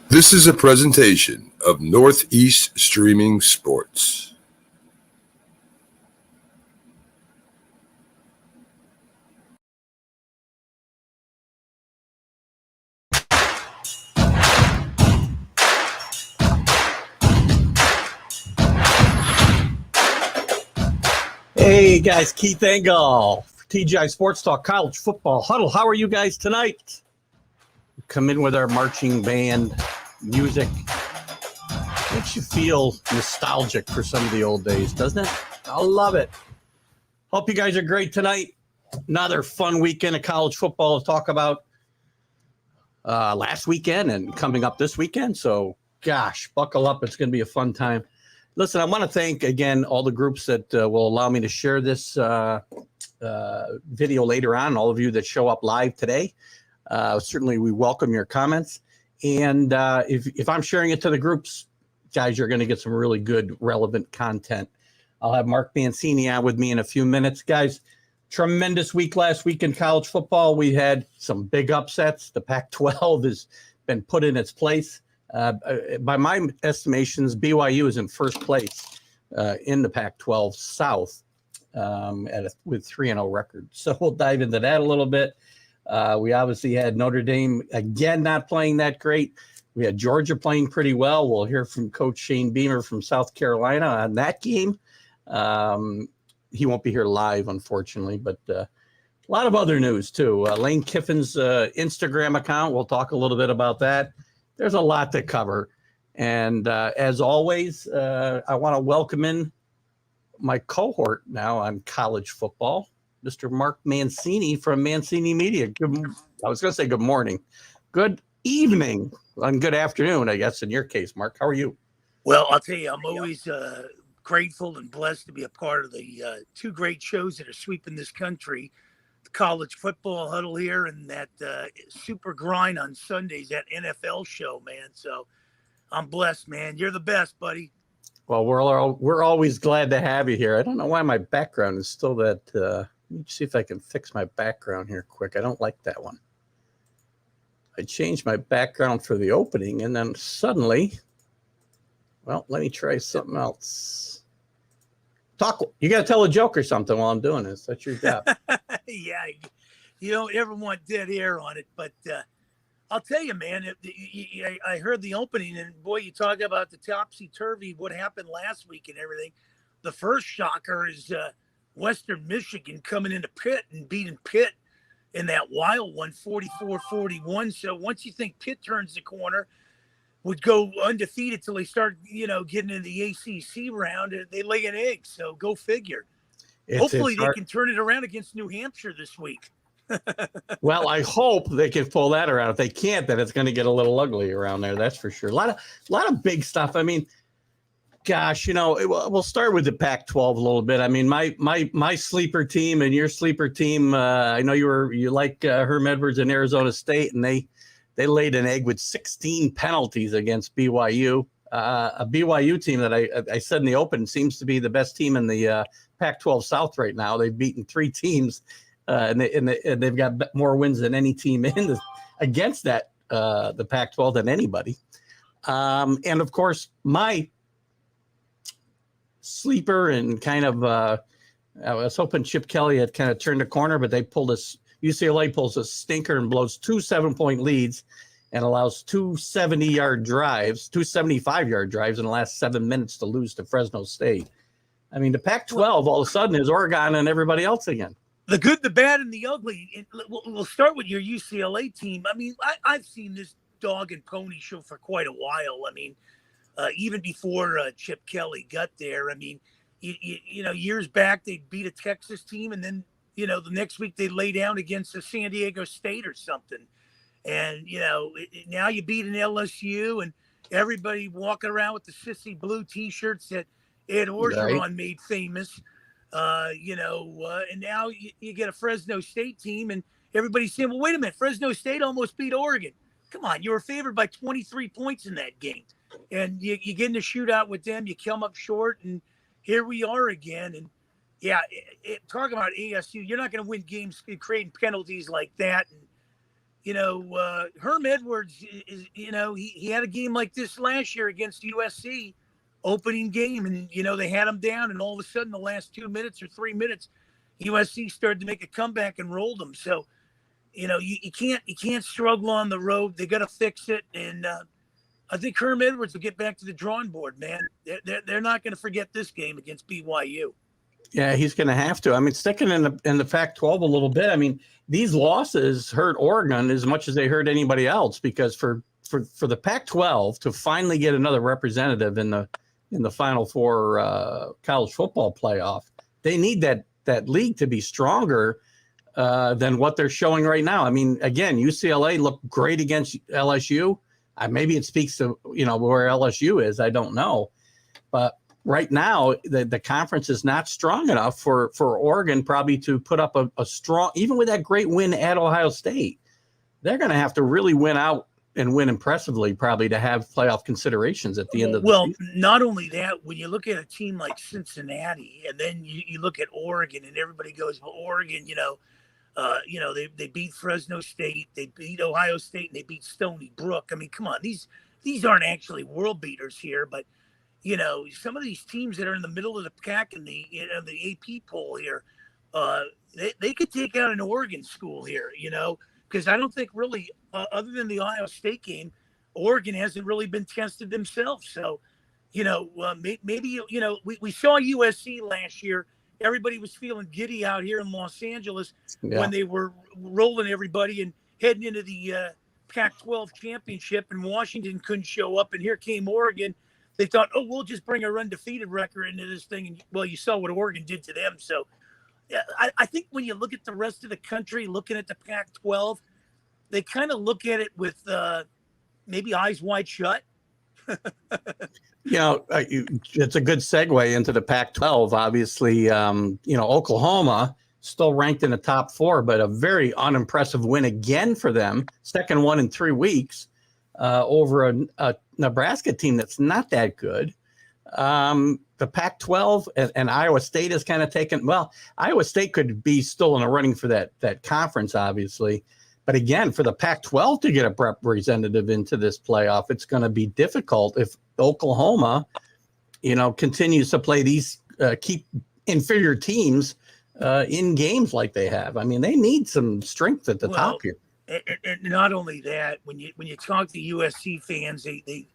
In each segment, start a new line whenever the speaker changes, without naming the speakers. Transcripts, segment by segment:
This is a presentation of Northeast Streaming Sports.
Hey guys, Keith Engel for TGI Sports Talk College Football Huddle. How are you guys tonight? Come in with our marching band music. Makes you feel nostalgic for some of the old days, doesn't it? I love it. Hope you guys are great tonight. Another fun weekend of college football to talk about last weekend and coming up this weekend. So, gosh, buckle up. It's going to be a fun time. Listen, I want to thank, again, all the groups that will allow me to share this video later on, all of you that show up live today. Certainly, we welcome your comments. And if I'm sharing it to the groups, guys, you're going to get some really good, relevant content. I'll have Mark Mancini on with me in a few minutes. Guys, tremendous week last week in college football. We had some big upsets. The Pac-12 has been put in its place. By my estimations, BYU is in first place in the Pac-12 South with 3-0 record. So we'll dive into that a little bit. We obviously had Notre Dame, again, not playing that great. We had Georgia playing pretty well. We'll hear from Coach Shane Beamer from South Carolina on that game. He won't be here live, unfortunately, but a lot of other news, too. Lane Kiffin's Instagram account, we'll talk a little bit about that. There's a lot to cover. And as always, I want to welcome in my cohort now on college football, Mr. Mark Mancini from Mancini Media. I was going to say good morning. Good evening and good afternoon, I guess, in your case, Mark. How are you?
Well, I'll tell you, I'm always grateful and blessed to be a part of the two great shows that are sweeping this country. College football huddle here and that super grind on Sundays, that NFL show, man. So I'm blessed, man. You're the best, buddy.
Well, we're always glad to have you here. I don't know why my background is still that. Let me see if I can fix my background here quick. I don't like that one. I changed my background for the opening and then suddenly, well, let me try something else. You got to tell a joke or something while I'm doing this. That's your job.
Yeah, you don't ever want dead air on it, but I'll tell you, man, I heard the opening, and boy, you talk about the topsy-turvy, what happened last week and everything. The first shocker is Western Michigan coming into Pitt and beating Pitt in that wild one, 44-41. So once you think Pitt turns the corner, would go undefeated till they start, getting into the ACC round, and they lay an egg. So go figure. Hopefully they can turn it around against New Hampshire this week.
Well, I hope they can pull that around. If they can't, then it's going to get a little ugly around there. That's for sure. A lot of big stuff. I mean, gosh, we'll start with the Pac-12 a little bit. I mean, my sleeper team and your sleeper team. I know you like Herm Edwards in Arizona State, and they laid an egg with 16 penalties against BYU. A BYU team that I said in the open seems to be the best team in the Pac-12 South right now. They've beaten 3 teams, and they've got more wins than any team against that the Pac-12 than anybody. And of course, my sleeper and kind of I was hoping Chip Kelly had kind of turned the corner, but UCLA pulls a stinker and blows 2 7-point leads and allows 2 75-yard drives in the last 7 minutes to lose to Fresno State. I mean, the Pac-12 all of a sudden is Oregon and everybody else again.
The good, the bad, and the ugly. We'll start with your UCLA team. I mean, I've seen this dog and pony show for quite a while. I mean, even before Chip Kelly got there. I mean, years back they beat a Texas team, and then the next week they lay down against a San Diego State or something. And now you beat an LSU, and everybody walking around with the sissy blue T-shirts that Ed Orgeron made famous. And now you get a Fresno State team, and everybody's saying, well, wait a minute, Fresno State almost beat Oregon. Come on, you were favored by 23 points in that game. And you get in a shootout with them, you come up short, and here we are again. And, yeah, talking about ASU, you're not going to win games creating penalties like that. And, Herm Edwards is, he had a game like this last year against USC, opening game, and they had him down, and all of a sudden, the last 2 minutes or 3 minutes, USC started to make a comeback and rolled them. So, you can't struggle on the road. They got to fix it, and I think Herm Edwards will get back to the drawing board, man. They're not going to forget this game against BYU.
Yeah, he's going to have to. I mean, sticking in the Pac-12 a little bit. I mean, these losses hurt Oregon as much as they hurt anybody else, because for the Pac-12 to finally get another representative in the Final Four college football playoff, they need that league to be stronger than what they're showing right now. I mean, again, UCLA looked great against LSU. Maybe it speaks to where LSU is. I don't know, but right now the conference is not strong enough for Oregon probably to put up a strong, even with that great win at Ohio State. They're going to have to really win out and win impressively probably to have playoff considerations at the end of the season.
Well, not only that, when you look at a team like Cincinnati, and then you look at Oregon, and everybody goes, well, Oregon, they beat Fresno State, they beat Ohio State, and they beat Stony Brook. I mean, come on, these aren't actually world beaters here, but some of these teams that are in the middle of the pack in the AP poll here, they could take out an Oregon school here, because I don't think really, other than the Ohio State game, Oregon hasn't really been tested themselves. So, maybe we saw USC last year. Everybody was feeling giddy out here in Los Angeles when they were rolling everybody and heading into the Pac-12 championship, and Washington couldn't show up, and here came Oregon. They thought, oh, we'll just bring our undefeated record into this thing. And, well, you saw what Oregon did to them. So I think when you look at the rest of the country, looking at the Pac-12, they kind of look at it with maybe eyes wide shut.
It's a good segue into the Pac-12. Obviously, Oklahoma still ranked in the top 4, but a very unimpressive win again for them. Second one in 3 weeks over a Nebraska team that's not that good. The Pac-12 and Iowa State is kind of taken. Well, Iowa State could be still in a running for that conference, obviously. But again, for the Pac-12 to get a representative into this playoff, it's going to be difficult if Oklahoma, continues to play these keep inferior teams in games like they have. I mean, they need some strength at the top here.
And not only that, when you talk to USC fans, they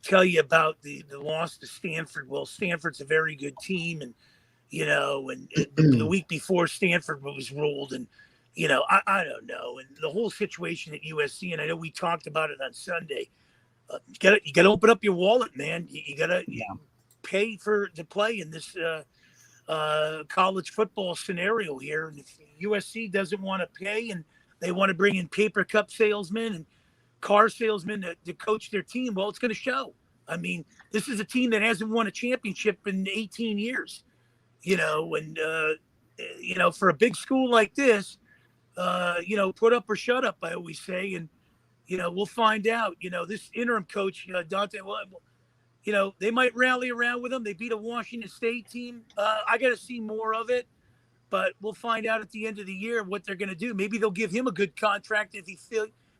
tell you about the loss to Stanford. Well, Stanford's a very good team, and the week before Stanford was rolled, and I don't know, and the whole situation at USC. And I know we talked about it on Sunday. You gotta open up your wallet, man. You gotta pay to play in this college football scenario here. And if USC doesn't want to pay, and they want to bring in paper cup salesmen and car salesmen to coach their team, well, it's going to show. I mean, this is a team that hasn't won a championship in 18 years, and for a big school like this, put up or shut up, I always say. And, we'll find out, this interim coach, Dante, they might rally around with them. They beat a Washington State team. I got to see more of it. But we'll find out at the end of the year what they're going to do. Maybe they'll give him a good contract if he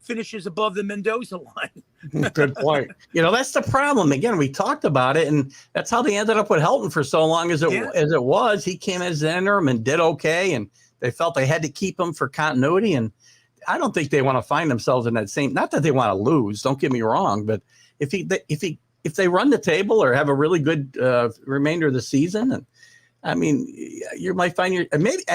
finishes above the Mendoza line.
Good point. That's the problem. Again, we talked about it, and that's how they ended up with Helton for so long as it was. He came as an interim and did okay, and they felt they had to keep him for continuity. And I don't think they want to find themselves in that same. Not that they want to lose. Don't get me wrong, but if they run the table or have a really good remainder of the season, and I mean, you might find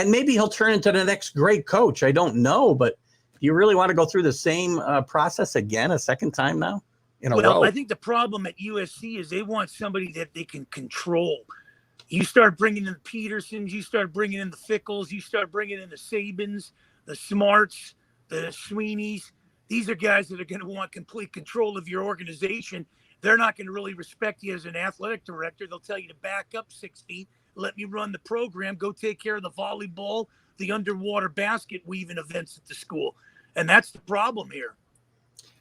maybe he'll turn into the next great coach. I don't know, but do you really want to go through the same process again a second time now in a row?
I think the problem at USC is they want somebody that they can control. You start bringing in the Petersons, you start bringing in the Fickles, you start bringing in the Sabins, the Smarts, the Sweeneys. These are guys that are going to want complete control of your organization. They're not going to really respect you as an athletic director. They'll tell you to back up 6 feet. Let me run the program, go take care of the volleyball, the underwater basket weaving events at the school. And that's the problem here.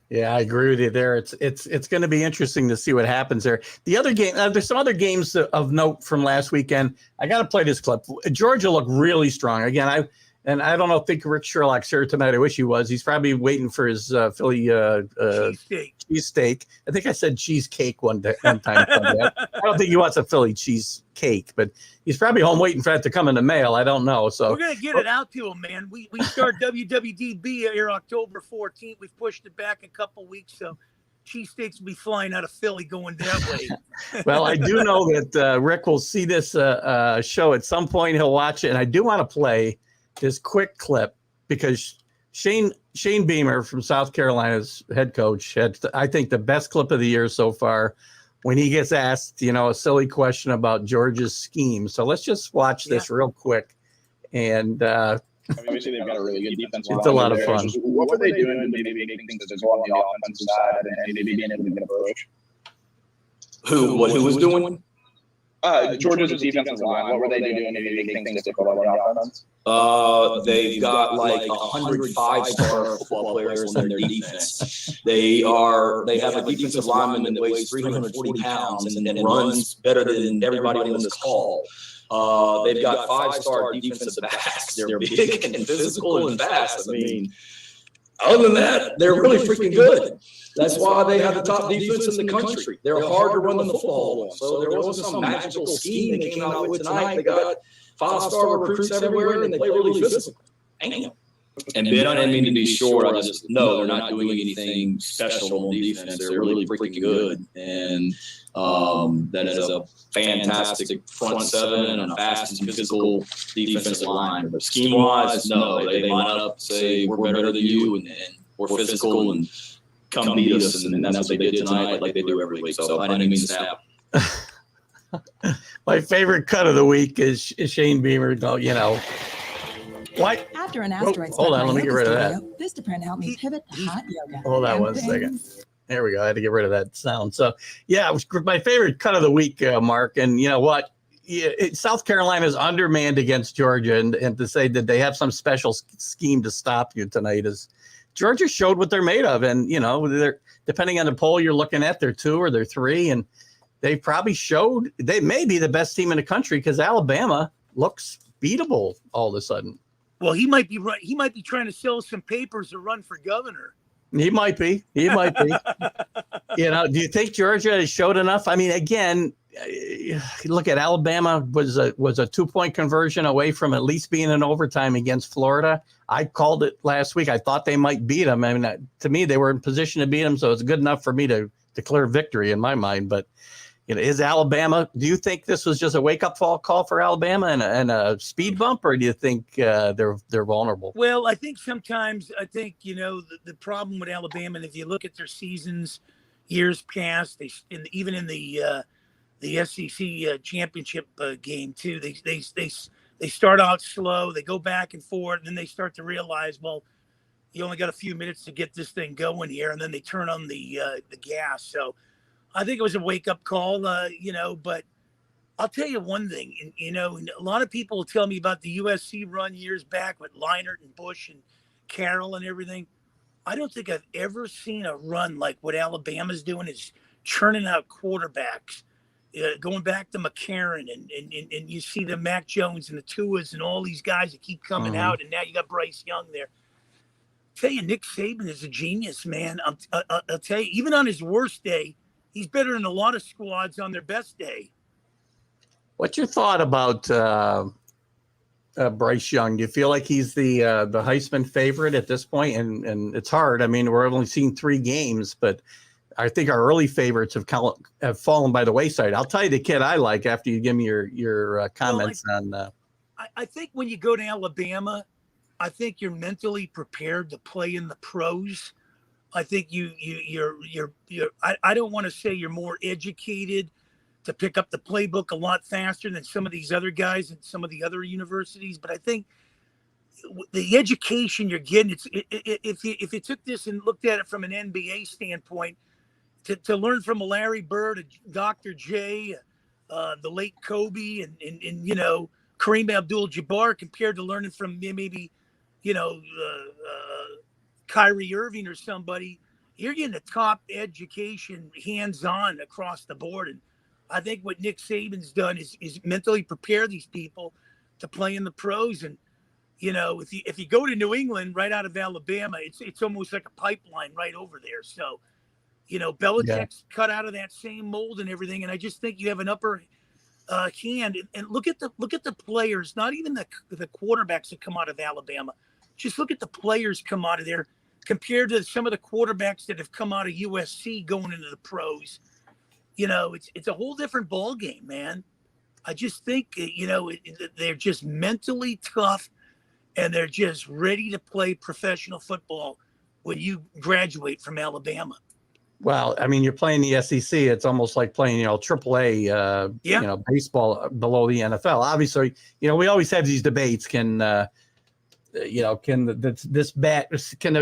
Yeah, I agree with you there. It's going to be interesting to see what happens there. The other game, there's some other games of note from last weekend. I got to play this clip. Georgia looked really strong. Again, And I don't think Rick Sherlock's here tonight. I wish he was. He's probably waiting for his Philly cheesesteak. I think I said cheesecake one time. I don't think he wants a Philly cheesecake, but he's probably home waiting for that to come in the mail. I don't know. So
we're gonna get it out to him, man. We start WWDB here October 14th. We've pushed it back a couple weeks, so cheesesteaks will be flying out of Philly going that way.
Well, I do know that Rick will see this show at some point. He'll watch it, and I do want to play this quick clip because Shane Beamer from South Carolina's head coach had, I think, the best clip of the year so far when he gets asked, a silly question about Georgia's scheme. So let's just watch this real quick. And
obviously they've got a really good defense.
It's a lot of fun.
What were they doing to maybe make things to go on the offensive side and maybe being able to get a push?
Who was doing?
Georgia's defensive line. What were they doing to maybe make things difficult on the offense?
They've got like 100 5-star football players in their defense. They have a defensive lineman that weighs 340 pounds and runs better than everybody on this call. They've got 5-star defensive backs. They're big and physical and fast. I mean, other than that, they're really freaking good. That's why they have the top defense in the country. They're hard to run the football on. So there wasn't some magical scheme they came out with tonight. They got 5-star recruits everywhere, and they play really physical. Damn. And Ben, I didn't mean to be short. I just know they're not doing anything special on defense. They're really freaking good. And that is a fantastic front seven and a fast and physical defensive line. But scheme-wise, no. They line up, say, we're better than you, and we're physical, and come beat us. And that's what they did tonight, like they do every week. So I didn't mean to snap.
My favorite cut of the week is Shane Beamer. What?
After an asteroid
hold on, let me get rid of that.
Vistaprint helped me pivot to hot yoga.
Hold on one second. There we go. I had to get rid of that sound. So, yeah, it was my favorite cut of the week, Mark. And you know what? South Carolina is undermanned against Georgia, and to say that they have some special scheme to stop you tonight is Georgia showed what they're made of. And, they're depending on the poll you're looking at, they're 2 or they're 3. And they probably showed they may be the best team in the country because Alabama looks beatable all of a sudden.
Well, he might be right. He might be trying to sell some papers to run for governor.
He might be. Do you think Georgia has showed enough? I mean, again, look at Alabama was a 2-point conversion away from at least being in overtime against Florida. I called it last week. I thought they might beat them. I mean, to me, they were in position to beat them, so it's good enough for me to declare victory in my mind. But is Alabama? Do you think this was just a wake-up call for Alabama and a speed bump, or do you think they're vulnerable?
Well, I think sometimes the problem with Alabama, and if you look at their seasons, years past, even in the SEC championship game too, they start out slow, they go back and forth, and then they start to realize, well, you only got a few minutes to get this thing going here, and then they turn on the gas. So I think it was a wake-up call, but I'll tell you one thing, and a lot of people will tell me about the USC run years back with Leinart and Bush and Carroll and everything. I don't think I've ever seen a run like what Alabama's doing, is churning out quarterbacks, going back to McCarron, and you see the Mac Jones and the Tuas and all these guys that keep coming out, and now you got Bryce Young there. I'll tell you, Nick Saban is a genius, man. I'll tell you, even on his worst day, he's better than a lot of squads on their best day.
What's your thought about Bryce Young? Do you feel like he's the Heisman favorite at this point? And it's hard. I mean, we're only seeing 3 games, but I think our early favorites have fallen by the wayside. I'll tell you the kid I like after you give me your comments on.
I think when you go to Alabama, I think you're mentally prepared to play in the pros. I think you're I don't want to say you're more educated to pick up the playbook a lot faster than some of these other guys at some of the other universities, but I think the education you're getting, if you took this and looked at it from an NBA standpoint, to learn from a Larry Bird, a Dr. J, the late Kobe, and Kareem Abdul-Jabbar, compared to learning from maybe Kyrie Irving or somebody, you're getting a top education, hands-on across the board. And I think what Nick Saban's done is mentally prepare these people to play in the pros. And, if you go to New England right out of Alabama, it's almost like a pipeline right over there. So, Belichick's cut out of that same mold and everything, and I just think you have an upper hand. And look at the players, not even the quarterbacks that come out of Alabama. Just look at the players come out of there compared to some of the quarterbacks that have come out of USC going into the pros. It's a whole different ball game, man. I just think they're just mentally tough. And they're just ready to play professional football when you graduate from Alabama.
Well, I mean, you're playing the SEC. It's almost like playing, AAA, baseball below the NFL. Obviously, we always have these debates. Can the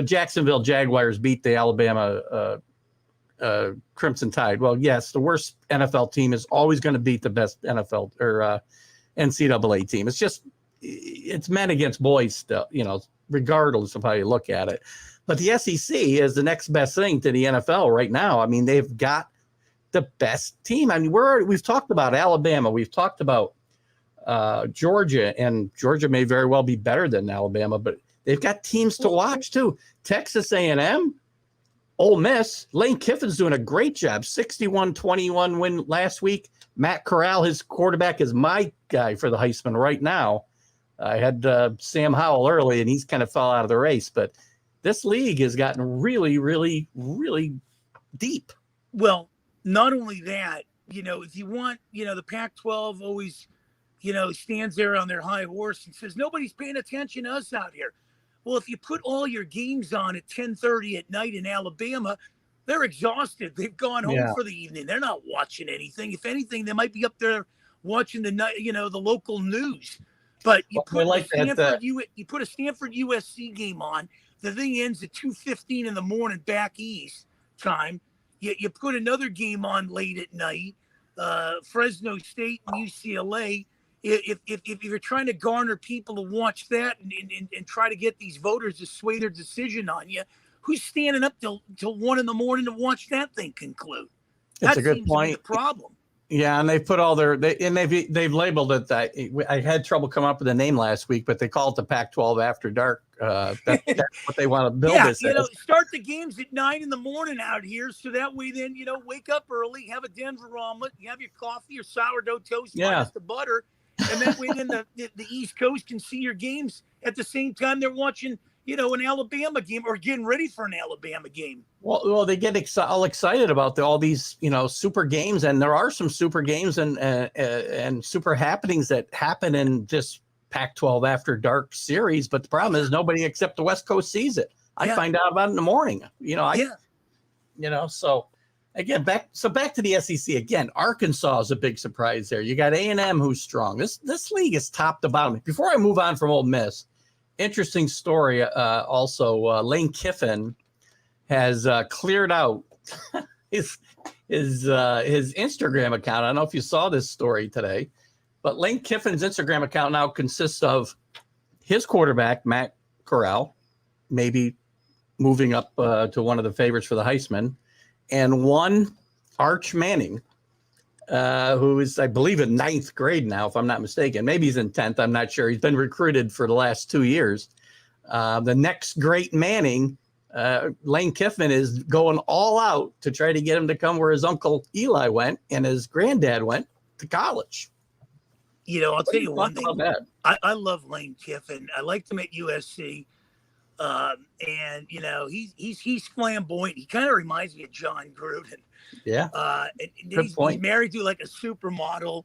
Jacksonville Jaguars beat the Alabama Crimson Tide? Well, yes, the worst NFL team is always going to beat the best NFL or NCAA team. It's men against boys still, regardless of how you look at it. But the SEC is the next best thing to the NFL right now. I mean, they've got the best team. I mean, we've talked about Alabama. We've talked about Georgia, and Georgia may very well be better than Alabama, but they've got teams to watch too. Texas A&M, Ole Miss, Lane Kiffin's doing a great job. 61-21 win last week. Matt Corral, his quarterback, is my guy for the Heisman right now. I had Sam Howell early, and he's kind of fell out of the race. But this league has gotten really, really, really deep.
Well, not only that, if you want, the Pac-12 always, stands there on their high horse and says, nobody's paying attention to us out here. Well, if you put all your games on at 10:30 at night in Alabama, they're exhausted. They've gone home for the evening. They're not watching anything. If anything, they might be up there watching the local news. But you put a Stanford USC game on. The thing ends at 2:15 in the morning back east time. You put another game on late at night. Fresno State and UCLA. If you're trying to garner people to watch that and try to get these voters to sway their decision on you, who's standing up till 1 a.m. to watch that thing conclude?
That's a good point.
The problem. Yeah,
and they've put all they've labeled it that. I had trouble coming up with a name last week, but they call it the Pac-12 After Dark. That's what they want to build this as.
Start the games at 9 a.m. out here, so that way then wake up early, have a Denver omelet, you have your coffee, your sourdough toast, minus the butter, and that way then the East Coast can see your games at the same time they're watching an Alabama game or getting ready for an Alabama game.
Well, they get all excited about all these, super games, and there are some super games and super happenings that happen in this Pac-12 After Dark series. But the problem is nobody except the West Coast sees it. I find out about it in the morning. So again, back to the SEC again. Arkansas is a big surprise there. You got A&M who's strong. This league is top to bottom. Before I move on from Ole Miss. Interesting story. Also, Lane Kiffin has cleared out his Instagram account. I don't know if you saw this story today, but Lane Kiffin's Instagram account now consists of his quarterback, Matt Corral, maybe moving up to one of the favorites for the Heisman, and one Arch Manning, who is, I believe, in 9th grade now, if I'm not mistaken. Maybe he's in 10th. I'm not sure. He's been recruited for the last 2 years. The next great Manning, Lane Kiffin, is going all out to try to get him to come where his uncle Eli went and his granddad went to college.
I'll tell you one thing. I love Lane Kiffin. I liked him at USC. And he's flamboyant. He kind of reminds me of John Gruden.
Yeah.
And he's married to like a supermodel.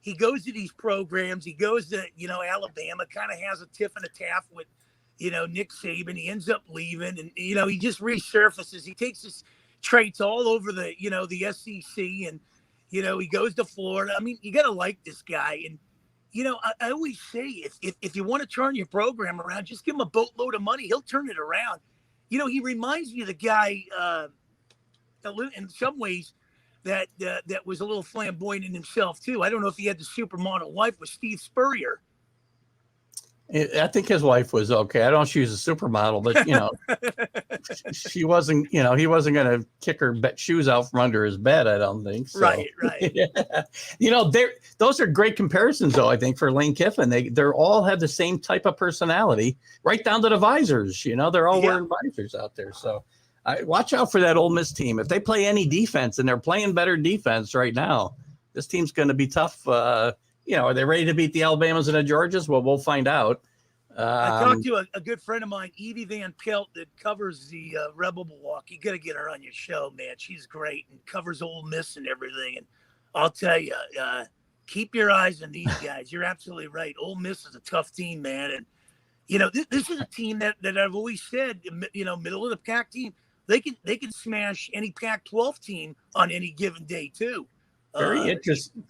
He goes to these programs. He goes to, Alabama, kind of has a tiff and a taff with, Nick Saban. He ends up leaving and, he just resurfaces. He takes his traits all over the, the SEC and, he goes to Florida. I mean, you got to like this guy. And, I always say if you want to turn your program around, just give him a boatload of money. He'll turn it around. He reminds me of the guy, in some ways that was a little flamboyant in himself too. I don't know if he had the supermodel wife with Steve Spurrier.
I think his wife was okay. I don't know if she was a supermodel, but she wasn't, he wasn't going to kick her shoes out from under his bed. I don't think so.
Right.
Yeah. Those are great comparisons, though. I think for Lane Kiffin, they're all have the same type of personality, right down to the visors. They're all wearing visors out there. So watch out for that Ole Miss team. If they play any defense, and they're playing better defense right now, this team's going to be tough. Are they ready to beat the Alabamas and the Georgias? Well, we'll find out.
I talked to a good friend of mine, Evie Van Pelt, that covers the Rebel Milwaukee. You got to get her on your show, man. She's great and covers Ole Miss and everything. And I'll tell you, keep your eyes on these guys. You're absolutely right. Ole Miss is a tough team, man. And, this is a team that I've always said, middle of the pack team. They can smash any Pac-12 team on any given day, too.
Very interesting.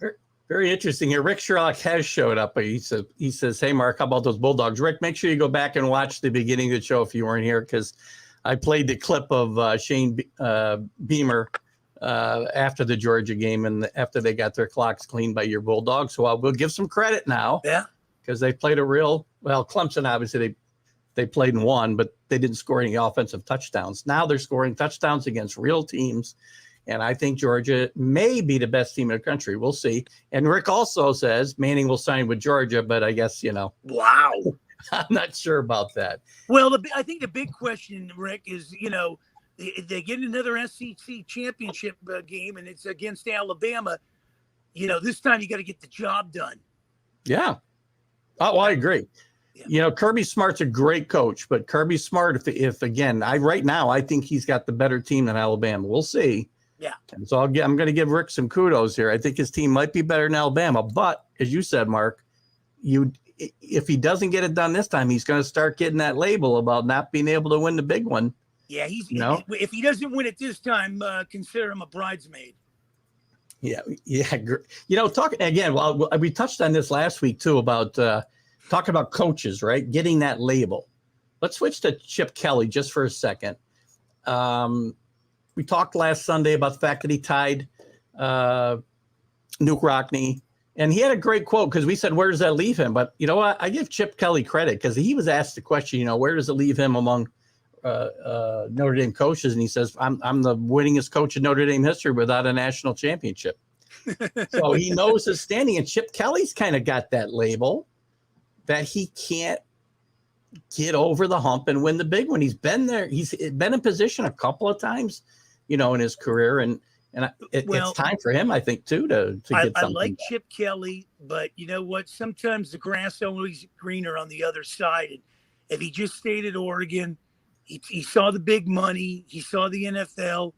Very interesting here. Rick Sherlock has showed up. He says, "Hey, Mark, how about those Bulldogs?" Rick, make sure you go back and watch the beginning of the show if you weren't here, because I played the clip of Shane Beamer after the Georgia game and after they got their clocks cleaned by your Bulldogs. So I will give some credit now.
Yeah.
Because they played Clemson, obviously, they played and won, but they didn't score any offensive touchdowns. Now they're scoring touchdowns against real teams. And I think Georgia may be the best team in the country. We'll see. And Rick also says Manning will sign with Georgia, but I guess,
Wow.
I'm not sure about that.
Well, I think the big question, Rick, is, they get another SEC championship game, and it's against Alabama. This time you got to get the job done.
Yeah. Oh, I agree. Yeah. Kirby Smart's a great coach, but Kirby Smart, if again, right now, I think he's got the better team than Alabama. We'll see.
Yeah.
And so I'm going to give Rick some kudos here. I think his team might be better than Alabama, but as you said, Mark, if he doesn't get it done this time, he's going to start getting that label about not being able to win the big one.
Yeah, if he doesn't win it this time, consider him a bridesmaid.
Yeah. Talking again. Well, we touched on this last week too about talking about coaches, right? Getting that label. Let's switch to Chip Kelly just for a second. We talked last Sunday about the fact that he tied Nuke Rockne, and he had a great quote because we said, "Where does that leave him?" But you know what? I give Chip Kelly credit because he was asked the question, where does it leave him among Notre Dame coaches? And he says, I'm the winningest coach in Notre Dame history without a national championship. So he knows his standing, and Chip Kelly's kind of got that label that he can't get over the hump and win the big one. He's been there. He's been in position a couple of times, in his career. And it's time for him, I think, too, to get something.
I like Chip Kelly, but you know what? Sometimes the grass always greener on the other side. And if he just stayed at Oregon, he saw the big money. He saw the NFL,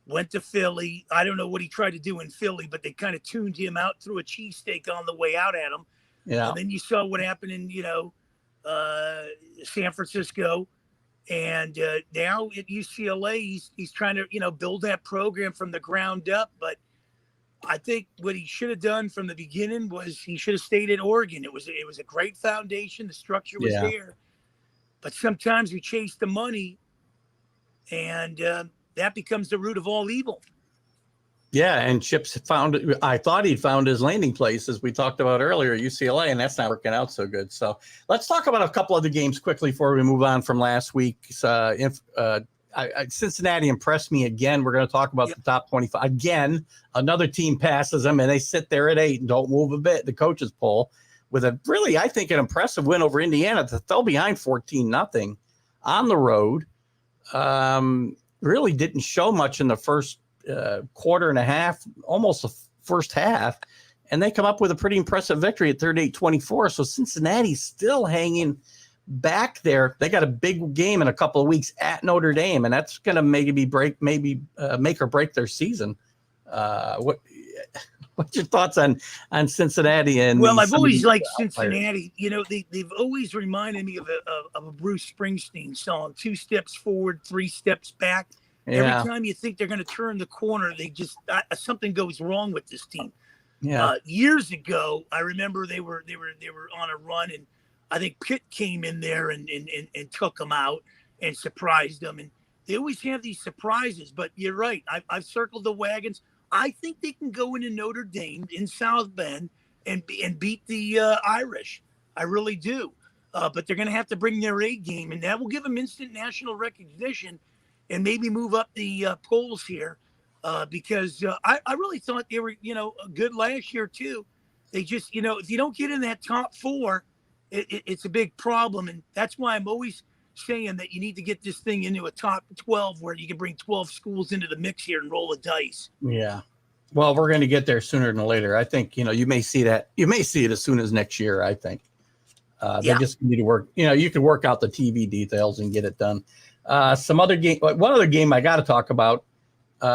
went to Philly. I don't know what he tried to do in Philly, but they kind of tuned him out, threw a cheesesteak on the way out at him. Yeah. And then you saw what happened in, San Francisco. And now at UCLA, he's trying to, build that program from the ground up. But I think what he should have done from the beginning was he should have stayed at Oregon. It was a great foundation. The structure was there. But sometimes we chase the money, and that becomes the root of all evil.
Yeah, and Chip's I thought he'd found his landing place, as we talked about earlier, UCLA, and that's not working out so good. So let's talk about a couple other games quickly before we move on from last week. Cincinnati impressed me again. We're going to talk about the top 25. Again, another team passes them, and they sit there at 8 and don't move a bit. The coaches poll with a really, I think, an impressive win over Indiana. They fell behind 14-0 on the road. Really didn't show much in the first quarter and a half, almost the first half, and they come up with a pretty impressive victory at 38-24. So Cincinnati's still hanging back there. They got a big game in a couple of weeks at Notre Dame, and that's going to maybe make or break their season. What's your thoughts on Cincinnati? And
I've always liked Cincinnati. They've always reminded me of a Bruce Springsteen song: 2 steps forward, 3 steps back. Yeah. Every time you think they're going to turn the corner, they just something goes wrong with this team. Yeah. Years ago, I remember they were on a run, and I think Pitt came in there and took them out and surprised them. And they always have these surprises. But you're right. I've circled the wagons. I think they can go into Notre Dame in South Bend and beat the Irish. I really do. But they're going to have to bring their A game, and that will give them instant national recognition. and maybe move up the polls here because I really thought they were, good last year too. They just, if you don't get in that top 4, it's a big problem. And that's why I'm always saying that you need to get this thing into a top 12 where you can bring 12 schools into the mix here and roll the dice.
Yeah. Well, we're going to get there sooner than later. I think, you may see that. You may see it as soon as next year, I think. They just need to work. You can work out the TV details and get it done. One other game I got to talk about.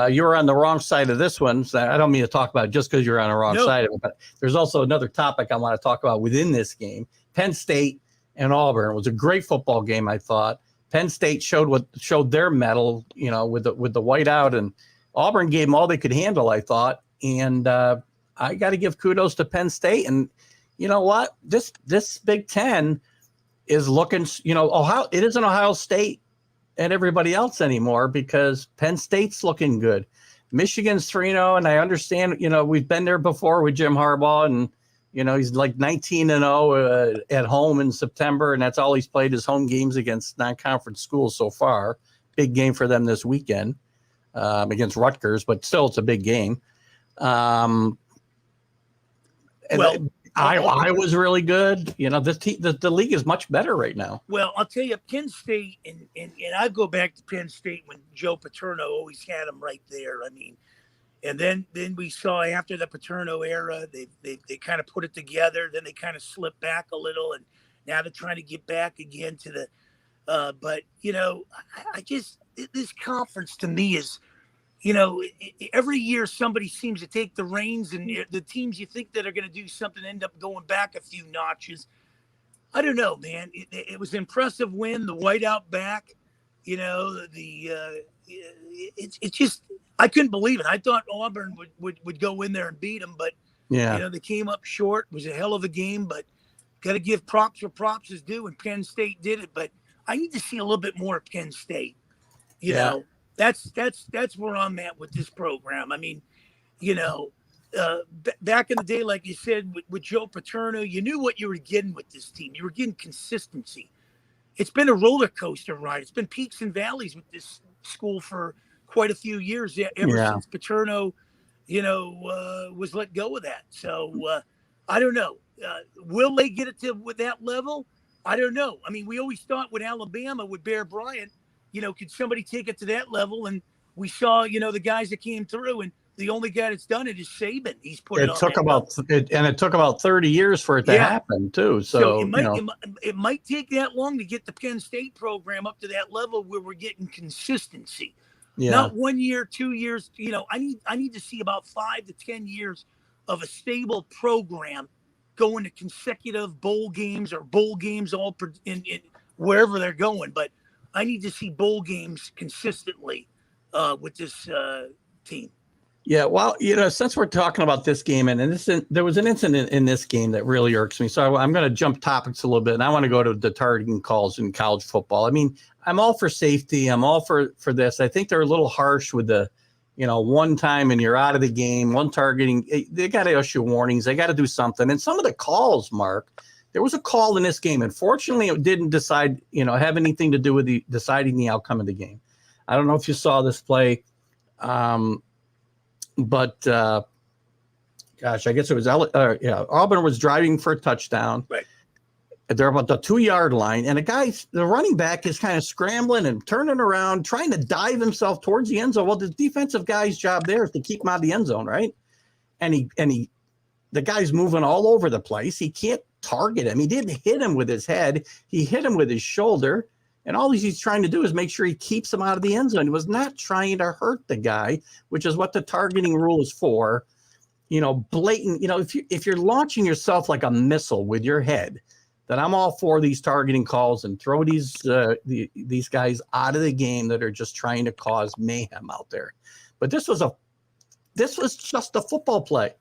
You were on the wrong side of this one. So I don't mean to talk about it just because you're on the wrong side of it, but there's also another topic I want to talk about within this game. Penn State and Auburn. It was a great football game, I thought. Penn State showed their mettle, with the whiteout, and Auburn gave them all they could handle, I thought. And I got to give kudos to Penn State. And you know what? This Big Ten is looking, Ohio. It isn't Ohio State and everybody else anymore because Penn State's looking good. Michigan's 3-0, and I understand, we've been there before with Jim Harbaugh, and he's like 19-0 at home in September, and that's all he's played his home games against non-conference schools so far. Big game for them this weekend against Rutgers, but still it's a big game. I was really good. The league is much better right now.
Well, I'll tell you, Penn State, and I go back to Penn State when Joe Paterno always had them right there. I mean, and then we saw after the Paterno era, they kind of put it together. Then they kind of slipped back a little, and now they're trying to get back again to the. But I just this conference to me is. Every year somebody seems to take the reins, and the teams you think that are going to do something end up going back a few notches. I don't know, man. It was an impressive win. The whiteout back, it's just I couldn't believe it. I thought Auburn would go in there and beat them, but they came up short. It was a hell of a game, but got to give props where props is due, and Penn State did it. But I need to see a little bit more of Penn State. You know. That's where I'm at with this program. I mean, back in the day, like you said, with Joe Paterno, you knew what you were getting with this team. You were getting consistency. It's been a roller coaster ride. It's been peaks and valleys with this school for quite a few years, ever since Paterno, was let go of that. So I don't know. Will they get it to with that level? I don't know. I mean, we always thought with Alabama, with Bear Bryant, could somebody take it to that level? And we saw, the guys that came through, and the only guy that's done it is Saban. He's put it on.
It took about 30 years for it to happen too. So
it might take that long to get the Penn State program up to that level where we're getting consistency. Yeah. Not 1 year, 2 years. I need to see about 5 to 10 years of a stable program going to consecutive bowl games or bowl games all in wherever they're going. But I need to see bowl games consistently with this team.
Yeah, well, since we're talking about this game, and there was an incident in this game that really irks me. So I'm going to jump topics a little bit, and I want to go to the targeting calls in college football. I mean, I'm all for safety. I'm all for this. I think they're a little harsh with the, one time and you're out of the game, one targeting. They got to issue warnings. They got to do something. And some of the calls, Mark, there was a call in this game. Unfortunately, it didn't decide, have anything to do with deciding the outcome of the game. I don't know if you saw this play, but gosh, I guess it was Auburn was driving for a touchdown.
Right.
They're about the 2-yard line, and the running back is kind of scrambling and turning around, trying to dive himself towards the end zone. Well, the defensive guy's job there is to keep him out of the end zone, right? And the guy's moving all over the place. He can't target him. He didn't hit him with his head. He hit him with his shoulder. And all he's trying to do is make sure he keeps him out of the end zone. He was not trying to hurt the guy, which is what the targeting rule is for. Blatant, if you're launching yourself like a missile with your head, then I'm all for these targeting calls and throw these guys out of the game that are just trying to cause mayhem out there. But this was just a football play.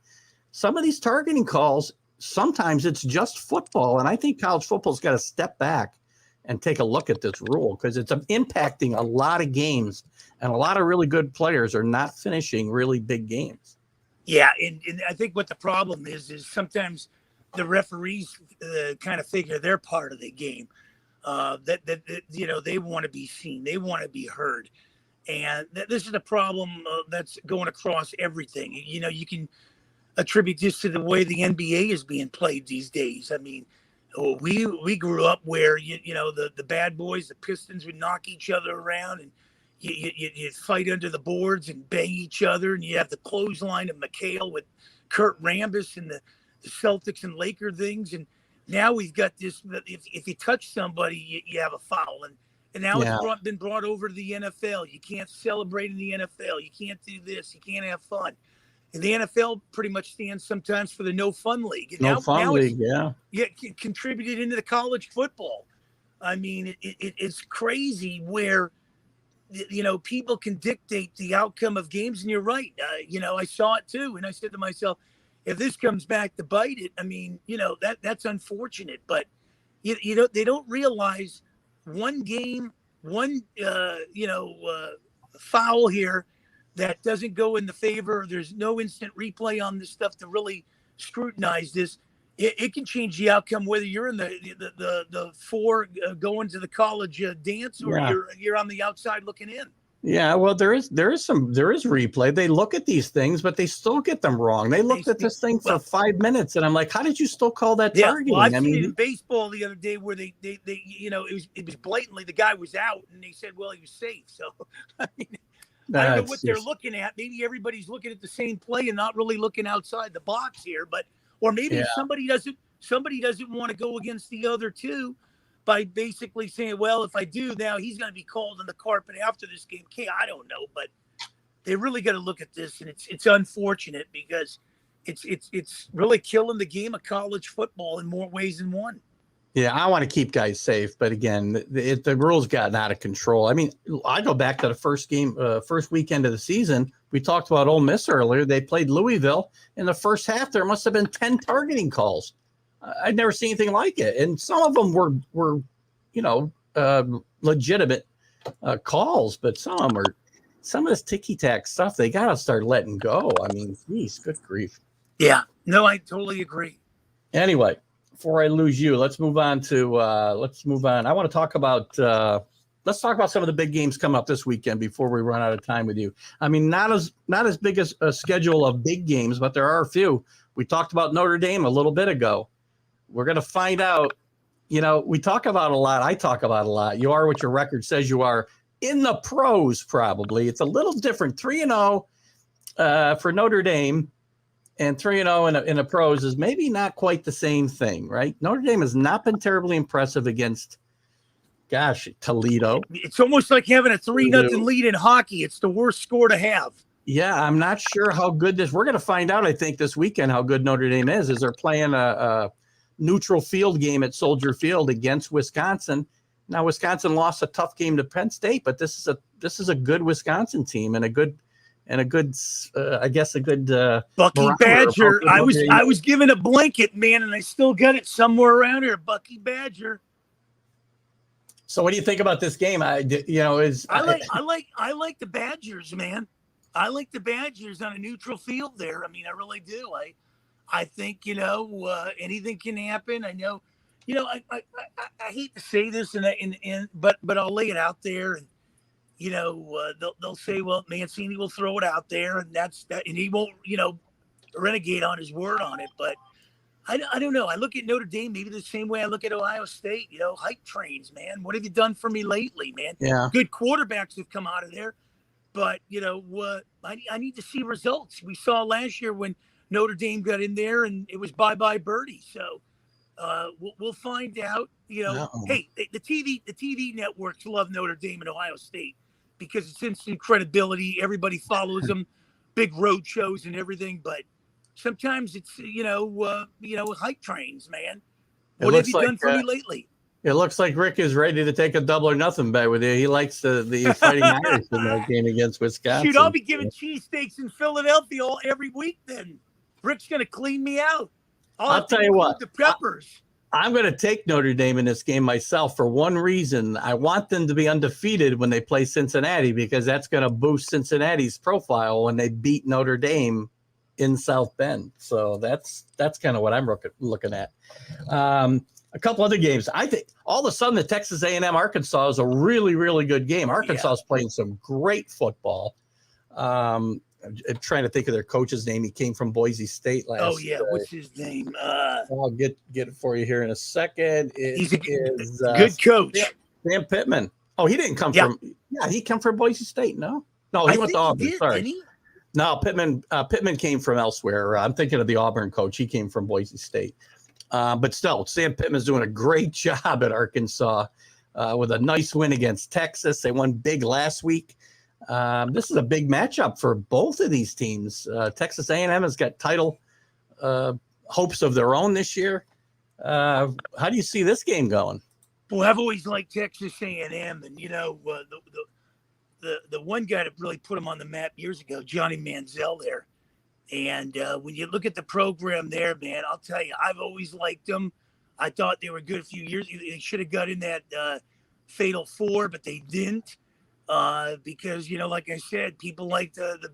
Some of these targeting calls, sometimes it's just football. And I think college football's got to step back and take a look at this rule because it's impacting a lot of games, and a lot of really good players are not finishing really big games.
Yeah, and I think what the problem is sometimes the referees kind of figure they're part of the game. That they want to be seen, they want to be heard, And this is a problem that's going across everything. You know, you can attribute this to the way the NBA is being played these days. I mean, we grew up where, you know, the bad boys, the Pistons would knock each other around, and you fight under the boards and bang each other. And you have the clothesline of McHale with Kurt Rambis and the Celtics and Laker things. And now we've got this, if you touch somebody, you have a foul. And now it's been brought over to the NFL. You can't celebrate in the NFL. You can't do this. You can't have fun. And the NFL pretty much stands sometimes for the no fun league. And now league, it contributed into the college football. I mean, it's crazy where, you know, people can dictate the outcome of games. And you're right. You know, I saw it too. And I said to myself, if this comes back to bite it, I mean, you know, that's unfortunate. But, you know, they don't realize one game, foul here that doesn't go in the favor. There's no instant replay on this stuff to really scrutinize this. It can change the outcome, whether you're in the four going to the college dance, or you're on the outside looking in.
Yeah, well, there is replay. They look at these things, but they still get them wrong. They looked at this thing for 5 minutes, and I'm like, how did you still call that targeting?
Well, I seen it in baseball the other day where they you know, it was blatantly the guy was out, and they said, well, he was safe. So I mean, I don't know what they're looking at. Maybe everybody's looking at the same play and not really looking outside the box here, or maybe somebody doesn't want to go against the other two by basically saying, well, if I do now, he's going to be called on the carpet after this game. Okay, I don't know, but they really got to look at this, and it's unfortunate because it's really killing the game of college football in more ways than one.
Yeah, I want to keep guys safe, but again, the rules gotten out of control. I mean, I go back to the first weekend of the season. We talked about Ole Miss earlier. They played Louisville. In the first half, there must have been 10 targeting calls. I'd never seen anything like it, and some of them were legitimate calls, but some of this ticky-tack stuff they got to start letting go. I mean, geez, good grief.
Yeah, no, I totally agree.
Anyway, before I lose you, let's move on. I want to talk about let's talk about some of the big games coming up this weekend before we run out of time with you. I mean, not as big as a schedule of big games, but there are a few. We talked about Notre Dame a little bit ago. We're going to find out, you know, we talk about a lot. I talk about a lot. You are what your record says you are in the pros, probably. It's a little different. 3-0 for Notre Dame, and 3-0 in the pros is maybe not quite the same thing, right? Notre Dame has not been terribly impressive against, Toledo.
It's almost like having a 3-0 lead in hockey. It's the worst score to have.
Yeah, I'm not sure how good we're going to find out, I think, this weekend how good Notre Dame is they're playing a neutral field game at Soldier Field against Wisconsin. Now, Wisconsin lost a tough game to Penn State, but this is a good Wisconsin team and a good
Bucky Badger. I was given a blanket, man, and I still got it somewhere around here. Bucky Badger.
So, what do you think about this game? I like
the Badgers, man. I like the Badgers on a neutral field there. I mean, I really do. I think, you know, anything can happen. I know, you know, I hate to say this, but I'll lay it out there, and you know, they'll say, well, Mancini will throw it out there, and that's that, and he won't, you know, renegade on his word on it. But I don't know. I look at Notre Dame maybe the same way I look at Ohio State. You know, hype trains, man. What have you done for me lately, man?
Yeah,
good quarterbacks have come out of there, but you know, I need to see results. We saw last year when Notre Dame got in there and it was bye-bye birdie. So we'll find out, you know. Hey, the TV networks love Notre Dame and Ohio State because it's instant credibility. Everybody follows them, big road shows and everything. But sometimes it's, hype trains, man. What have you done for me lately?
It looks like Rick is ready to take a double or nothing bet with you. He likes the Fighting Irish in that game against Wisconsin.
Shoot, I'll be giving cheesesteaks in Philadelphia every week then. Rick's going to clean me out.
I'll tell you what.
The peppers.
I'm going to take Notre Dame in this game myself for one reason. I want them to be undefeated when they play Cincinnati because that's going to boost Cincinnati's profile when they beat Notre Dame in South Bend. So that's kind of what I'm looking at. a couple other games. I think all of a sudden the Texas A&M Arkansas is a really, really good game. Arkansas is playing some great football. I'm trying to think of their coach's name. He came from Boise State last.
Oh yeah, what's his name?
I'll get it for you here in a second.
He's a good coach.
Sam Pittman. Oh, he didn't come from. Yeah, he come from Boise State. No, he went to Auburn. Sorry.
Didn't he?
No, Pittman came from elsewhere. I'm thinking of the Auburn coach. He came from Boise State. But still, Sam Pittman's doing a great job at Arkansas with a nice win against Texas. They won big last week. This is a big matchup for both of these teams. Texas A&M has got title hopes of their own this year. How do you see this game going?
Well, I've always liked Texas A&M, and the one guy that really put them on the map years ago, Johnny Manziel there. And when you look at the program there, man, I'll tell you, I've always liked them. I thought they were good a few years. They should have got in that Fatal Four, but they didn't because, like I said, people like the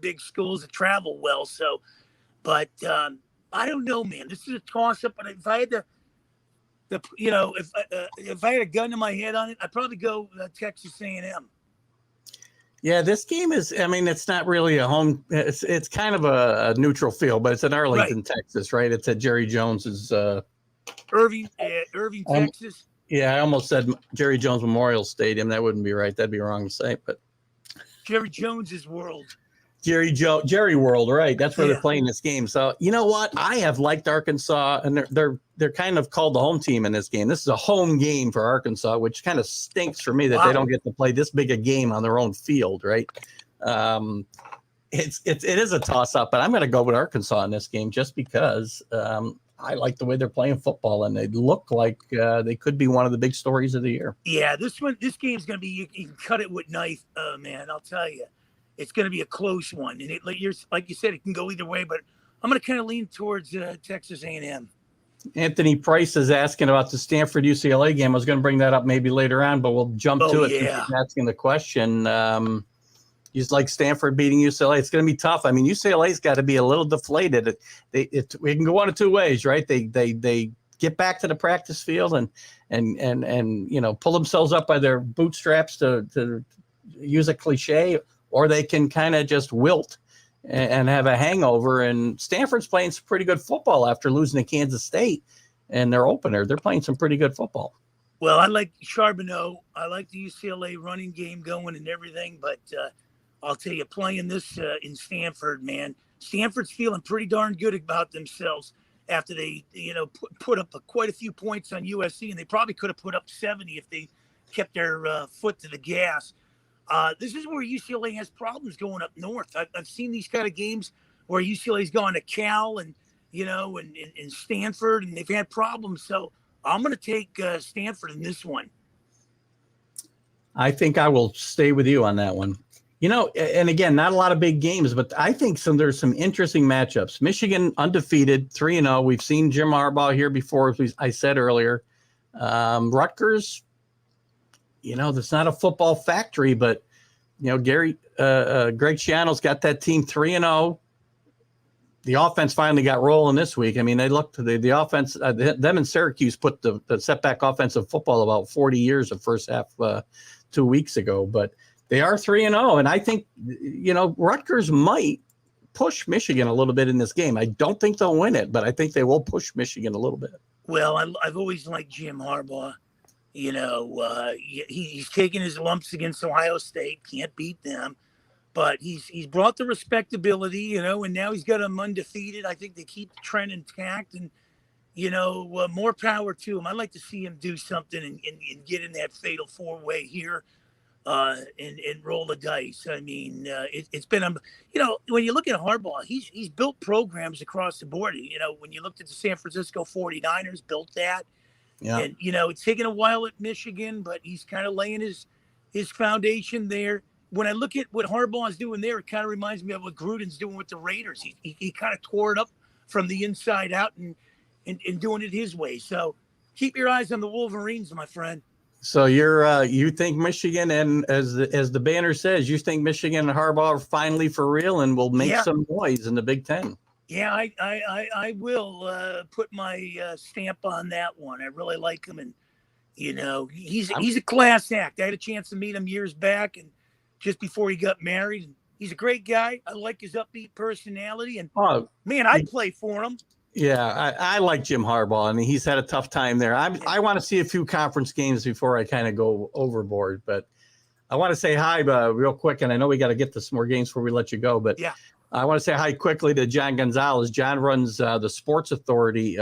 big schools that travel well. So, but I don't know, man. This is a toss-up. But if I had if I had a gun to my head on it, I'd probably go Texas A&M.
Yeah, this game is, it's not really a home. It's kind of a neutral field, but it's in Arlington, Texas, right? It's at Jerry Jones's.
Irving, Texas.
Yeah, I almost said Jerry Jones Memorial Stadium. That wouldn't be right. That'd be wrong to say, but.
Jerry Jones's World.
Jerry World, right? That's where they're playing this game. So you know what? I have liked Arkansas, and they're kind of called the home team in this game. This is a home game for Arkansas, which kind of stinks for me that they don't get to play this big a game on their own field, right? It is a toss up, but I'm going to go with Arkansas in this game just because I like the way they're playing football, and they look like they could be one of the big stories of the year.
Yeah, this game's going to be you can cut it with knife, man. I'll tell you. It's going to be a close one, and like you said, it can go either way. But I'm going to kind of lean towards Texas A&M. Anthony
Price is asking about the Stanford UCLA game. I was going to bring that up maybe later on, but we'll jump to it.
Yeah.
He's asking the question. He's like Stanford beating UCLA. It's going to be tough. UCLA's got to be a little deflated. We can go one of two ways, right? They get back to the practice field and pull themselves up by their bootstraps to use a cliche. Or they can kind of just wilt and have a hangover. And Stanford's playing some pretty good football after losing to Kansas State in their opener. They're playing some pretty good football.
Well, I like Charbonneau. I like the UCLA running game going and everything. But I'll tell you, playing this in Stanford, man, Stanford's feeling pretty darn good about themselves after they, put up quite a few points on USC. And they probably could have put up 70 if they kept their foot to the gas. This is where UCLA has problems going up north. I've seen these kind of games where UCLA's gone to Cal and Stanford, and they've had problems. So I'm going to take Stanford in this one.
I think I will stay with you on that one. And again, not a lot of big games, but I think there's some interesting matchups. Michigan undefeated, 3-0. We've seen Jim Harbaugh here before, as I said earlier. Rutgers. That's not a football factory, but Greg Schiano's got that team 3-0. The offense finally got rolling this week. They looked to the offense. Them and Syracuse put the setback offensive football about 40 years of first half 2 weeks ago, but they are 3-0, and I think Rutgers might push Michigan a little bit in this game. I don't think they'll win it, but I think they will push Michigan a little bit.
Well, I've always liked Jim Harbaugh. He's taken his lumps against Ohio State, can't beat them, but he's brought the respectability, and now he's got them undefeated. I think they keep the trend intact, and more power to him. I'd like to see him do something and get in that fatal four-way here, and roll the dice. It's been when you look at Harbaugh, he's built programs across the board. When you looked at the San Francisco 49ers, built that. Yeah. And, it's taken a while at Michigan, but he's kind of laying his foundation there. When I look at what Harbaugh is doing there, it kind of reminds me of what Gruden's doing with the Raiders. He kind of tore it up from the inside out and doing it his way. So keep your eyes on the Wolverines, my friend.
So you think Michigan, and as the banner says, you think Michigan and Harbaugh are finally for real and will make some noise in the Big Ten.
Yeah, I will put my stamp on that one. I really like him, and he's a class act. I had a chance to meet him years back, and just before he got married. And he's a great guy. I like his upbeat personality, and man, I'd play for him.
Yeah, I like Jim Harbaugh, and he's had a tough time there. I want to see a few conference games before I kind of go overboard, but I want to say hi real quick, and I know we got to get to some more games before we let you go, but
yeah.
I want to say hi quickly to John Gonzalez. John runs the Sports Authority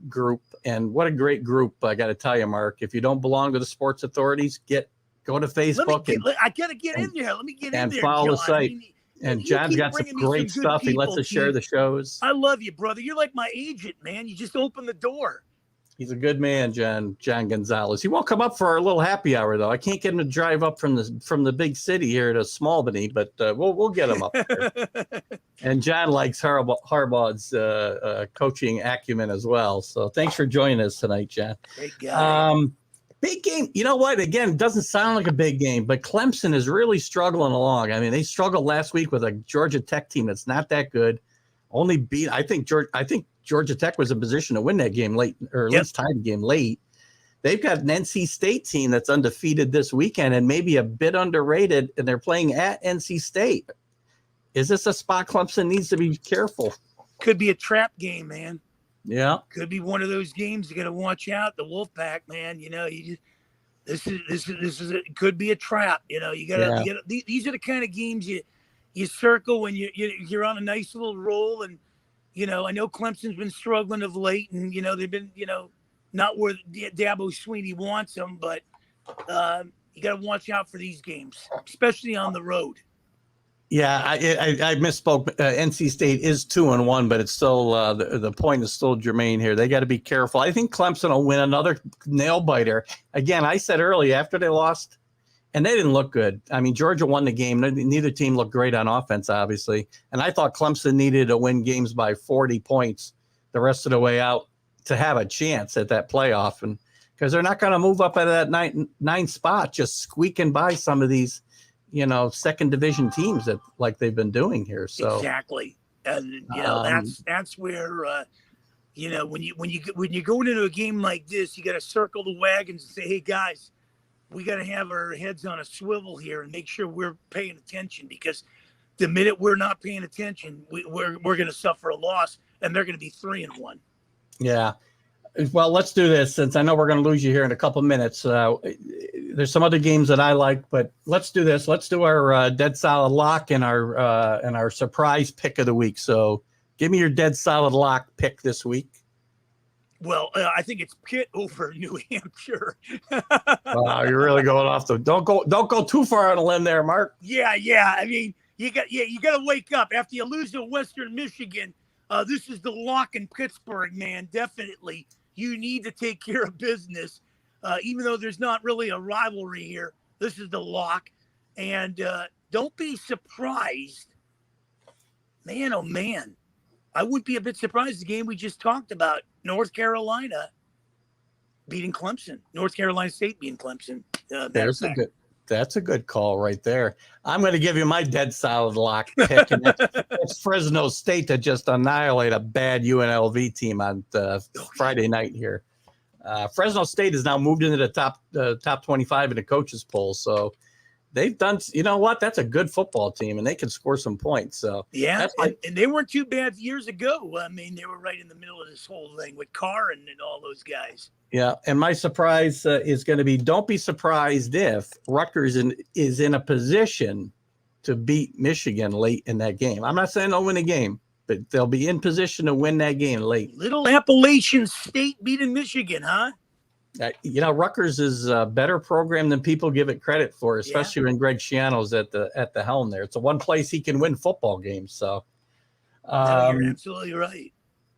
group, and what a great group! I got to tell you, Mark. If you don't belong to the Sports Authorities, go to Facebook.
I got to get in there. Let me get in there,
follow
John.
the site. And John's got some great stuff. He lets us share the shows.
I love you, brother. You're like my agent, man. You just open the door.
He's a good man, John Gonzalez. He won't come up for our little happy hour, though. I can't get him to drive up from the big city here to Smallbany, but we'll get him up there. And John likes Harbaugh's coaching acumen as well. So thanks for joining us tonight, John.
Great guy.
Big game. You know what? Again, it doesn't sound like a big game, but Clemson is really struggling along. I mean, they struggled last week with a Georgia Tech team that's not that good. Only beat. I think Georgia Tech was in position to win that game late, or at least tie the game late. They've got an NC State team that's undefeated this weekend and maybe a bit underrated, and they're playing at NC State. Is this a spot Clemson needs to be careful?
Could be a trap game, man.
Yeah,
could be one of those games you got to watch out. The Wolfpack, man. This is it could be a trap. You gotta. These are the kind of games you circle when you're on a nice little roll. And I know Clemson's been struggling of late, and they've been not where Dabo Sweeney wants them, but you got to watch out for these games, especially on the road.
Yeah, I misspoke. NC State is 2-1, but it's still the point is still germane here. They got to be careful. I think Clemson will win another nail biter. Again, I said early after they lost, and they didn't look good. I mean, Georgia won the game. Neither team looked great on offense, obviously. And I thought Clemson needed to win games by 40 points the rest of the way out to have a chance at that playoff, and because they're not going to move up out of that nine spot, just squeaking by some of these second division teams that like they've been doing here. So
exactly. And that's where when you go into a game like this, you got to circle the wagons and say, hey guys, we got to have our heads on a swivel here and make sure we're paying attention, because the minute we're not paying attention, we're going to suffer a loss, and they're going to be 3-1.
Yeah. Well, let's do this, since I know we're going to lose you here in a couple minutes. There's some other games that I like, but let's do this. Let's do our dead solid lock and our surprise pick of the week. So give me your dead solid lock pick this week.
Well, I think it's Pitt over New Hampshire.
Wow, you're really going off the. Don't go too far on a limb there, Mark.
Yeah. I mean, you got to wake up after you lose to Western Michigan. This is the lock in Pittsburgh, man. Definitely. You need to take care of business, even though there's not really a rivalry here. This is the lock. And don't be surprised. Man, oh, man. I wouldn't be a bit surprised the game we just talked about, North Carolina beating Clemson. North Carolina State beating Clemson.
That's a good call right there. I'm going to give you my dead solid lock pick, and that's Fresno State to just annihilate a bad UNLV team on Friday night here. Fresno State has now moved into the top 25 in the coaches poll, so they've done. You know what? That's a good football team, and they can score some points. So
yeah, and they weren't too bad years ago. I mean, they were right in the middle of this whole thing with Carr and all those guys. Yeah,
and my surprise is going to be, don't be surprised if Rutgers is in a position to beat Michigan late in that game. I'm not saying they'll win a game, but they'll be in position to win that game late.
Little Appalachian State beating Michigan, huh?
Rutgers is a better program than people give it credit for, especially when Greg Schiano's at the helm there. It's the one place he can win football games. So
you're absolutely right.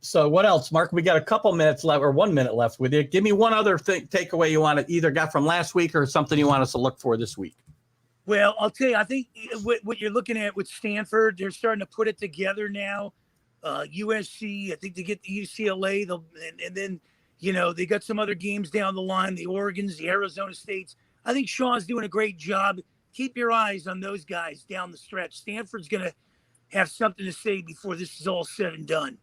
So what else, Mark? We got a couple minutes left, or 1 minute left with you. Give me one other takeaway you want to either got from last week or something you want us to look for this week.
Well, I'll tell you, I think what you're looking at with Stanford, they're starting to put it together now. USC, I think they get the UCLA, and then they got some other games down the line, the Oregons, the Arizona States. I think Sean's doing a great job. Keep your eyes on those guys down the stretch. Stanford's going to have something to say before this is all said and done.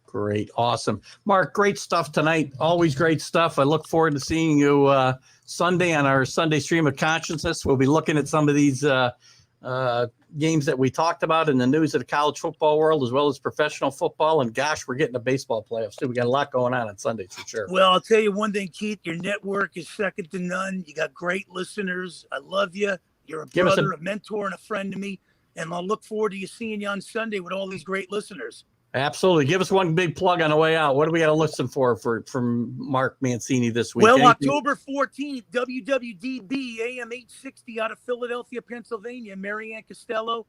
Great. Awesome. Mark, great stuff tonight. Always great stuff. I look forward to seeing you Sunday on our Sunday Stream of Consciousness. We'll be looking at some of these games that we talked about in the news of the college football world, as well as professional football. And gosh, we're getting the baseball playoffs too. We got a lot going on Sundays for sure.
Well, I'll tell you one thing, Keith, your network is second to none. You got great listeners. I love you. You're a brother, a mentor, and a friend to me. And I'll look forward to seeing you on Sunday with all these great listeners.
Absolutely. Give us one big plug on the way out. What do we got to listen for from Mark Mancini this week?
Well,
Anything?
October 14th, WWDB AM 860 out of Philadelphia, Pennsylvania. Marianne Costello,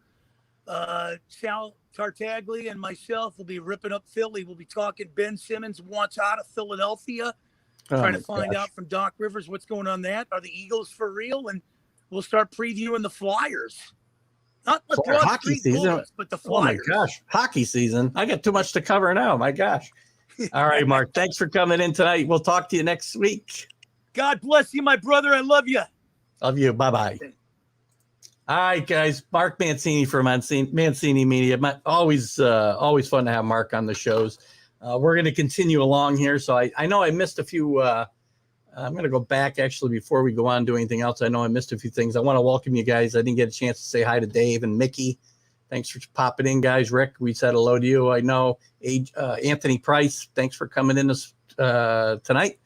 Sal Tartaglia, and myself will be ripping up Philly. We'll be talking Ben Simmons wants out of Philadelphia. Trying to find out from Doc Rivers what's going on there. Are the Eagles for real? And we'll start previewing the Flyers. Not the
hockey season,
Bullets, but the Flyers.
Oh my gosh, hockey season! I got too much to cover now. My gosh! All right, Mark. Thanks for coming in tonight. We'll talk to you next week.
God bless you, my brother. I love you.
Love you. Bye bye. All right, guys. Mark Mancini for Mancini Media. Always fun to have Mark on the shows. We're going to continue along here. So I know I missed a few. I'm going to go back actually before we go on and do anything else. I know I missed a few things. I want to welcome you guys. I didn't get a chance to say hi to Dave and Mickey. Thanks for popping in, guys. Rick, we said hello to you. I know Anthony Price. Thanks for coming in this tonight.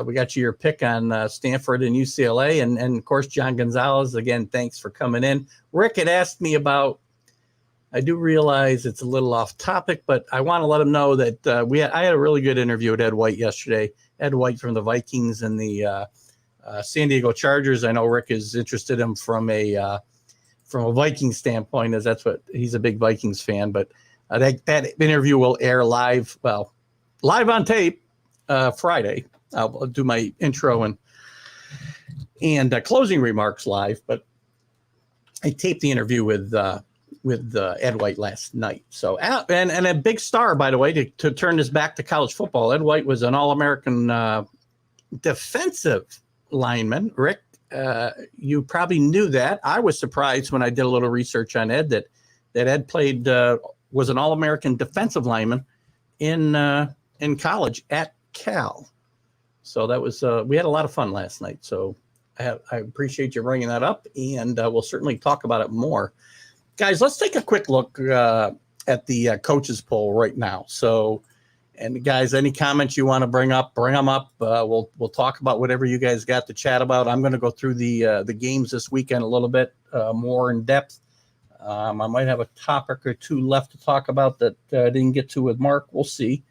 We got you your pick on Stanford and UCLA, and of course John Gonzalez. Again, thanks for coming in. Rick had asked me about. I do realize it's a little off topic, but I want to let him know that I had a really good interview with Ed White yesterday. Ed White from the Vikings and the San Diego Chargers. I know Rick is interested in him from a Viking standpoint, as that's what he's a big Vikings fan. But that interview will air live on tape Friday. I'll do my intro and closing remarks live, but I taped the interview with Ed White last night. So, and a big star, by the way, to turn this back to college football. Ed White was an All-American defensive lineman. Rick, you probably knew that. I was surprised when I did a little research on Ed that Ed played was an All-American defensive lineman in college at Cal. So that was we had a lot of fun last night. So I appreciate you bringing that up, and we'll certainly talk about it more. Guys, let's take a quick look at the coaches poll right now. So, and guys, any comments you want to bring them up. We'll talk about whatever you guys got to chat about. I'm going to go through the games this weekend a little bit more in depth. I might have a topic or two left to talk about that I didn't get to with Mark. We'll see.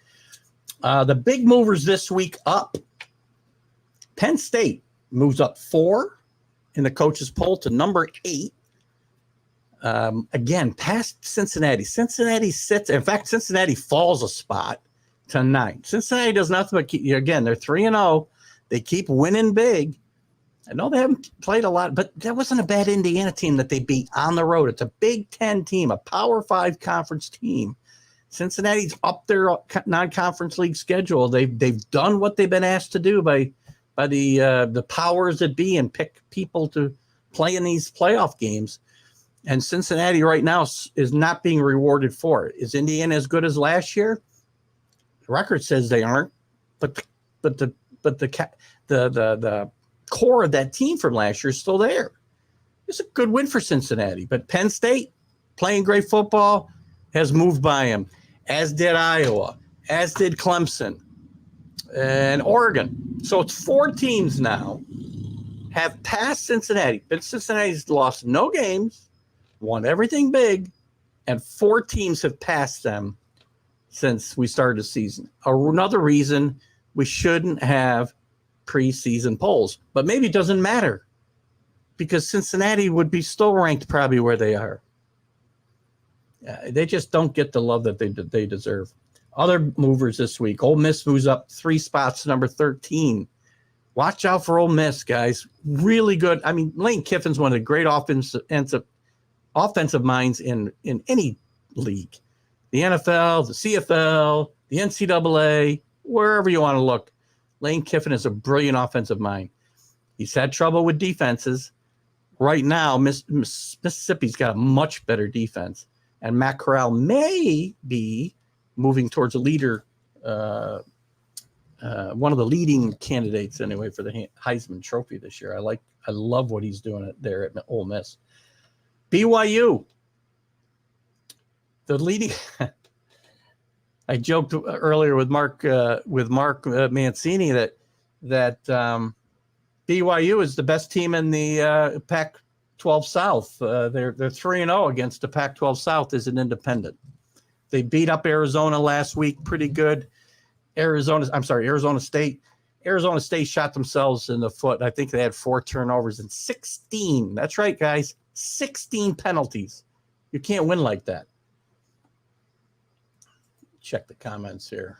The big movers this week up. Penn State moves up 4 in the coaches poll to number 8. Again, past Cincinnati. Cincinnati sits. In fact, Cincinnati falls a spot to 9. Cincinnati does nothing but keep. Again, they're 3-0. They keep winning big. I know they haven't played a lot, but that wasn't a bad Indiana team that they beat on the road. It's a Big Ten team, a Power 5 conference team. Cincinnati's up their non-conference league schedule. They've done what they've been asked to do by the powers that be and pick people to play in these playoff games. And Cincinnati right now is not being rewarded for it. Is Indiana as good as last year? The record says they aren't, but the core of that team from last year is still there. It's a good win for Cincinnati, but Penn State playing great football has moved by them, as did Iowa, as did Clemson and Oregon. So it's 4 teams now have passed Cincinnati, but Cincinnati's lost no games, won everything big, and 4 teams have passed them since we started the season. Another reason we shouldn't have preseason polls, but maybe it doesn't matter because Cincinnati would be still ranked probably where they are. They just don't get the love that they deserve. Other movers this week, Ole Miss moves up 3 spots to number 13. Watch out for Ole Miss, guys. Really good. I mean, Lane Kiffin's one of the great offensive minds in any league. The NFL, the CFL, the NCAA, wherever you want to look. Lane Kiffin is a brilliant offensive mind. He's had trouble with defenses. Right now, Mississippi's got a much better defense. and Matt Corral may be moving towards a leader, one of the leading candidates anyway for the Heisman Trophy this year. I love what he's doing there at Ole Miss. BYU, the leading. I joked earlier with Mark Mancini that BYU is the best team in the Pac-12 South. They're 3-0 against the Pac-12 South as an independent. They beat up Arizona last week pretty good. Arizona State. Arizona State shot themselves in the foot. I think they had 4 turnovers and 16. That's right, guys. 16 penalties. You can't win like that. Check the comments here.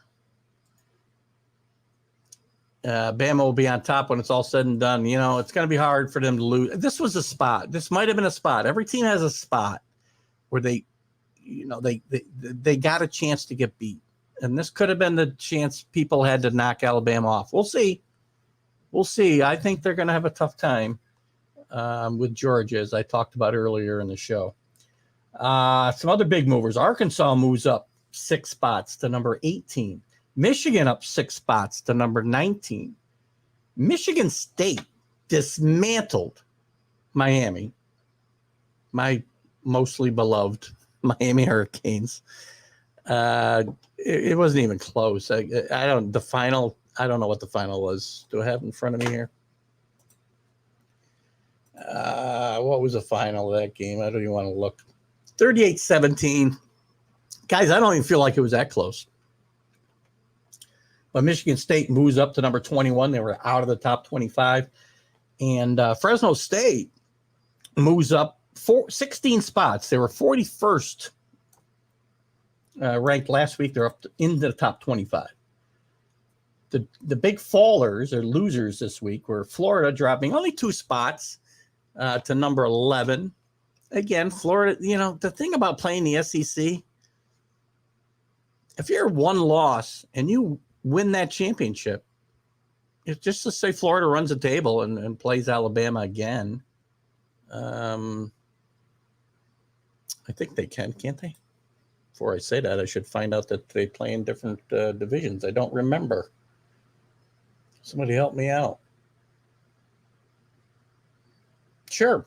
Bama will be on top when it's all said and done. You know, it's going to be hard for them to lose. This was a spot. This might have been a spot. Every team has a spot where they got a chance to get beat. And this could have been the chance people had to knock Alabama off. We'll see. We'll see. I think they're going to have a tough time with Georgia, as I talked about earlier in the show. Some other big movers. Arkansas moves up 6 spots to number 18. Michigan up 6 spots to number 19. Michigan State dismantled Miami, my mostly beloved Miami Hurricanes. It wasn't even close. I don't know what the final was. Do I have it in front of me here? What was the final of that game? I don't even want to look. 38-17. Guys, I don't even feel like it was that close. But Michigan State moves up to number 21. They were out of the top 25. And Fresno State moves up 16 spots. They were 41st ranked last week. They're up into the top 25. The big fallers or losers this week were Florida dropping only 2 spots to number 11. Again, Florida, you know, the thing about playing the SEC, if you're 1 loss and you win that championship, it's just to say Florida runs the table and plays Alabama again. I think they can, can't they? Before I say that, I should find out that they play in different divisions. I don't remember. Somebody help me out. Sure.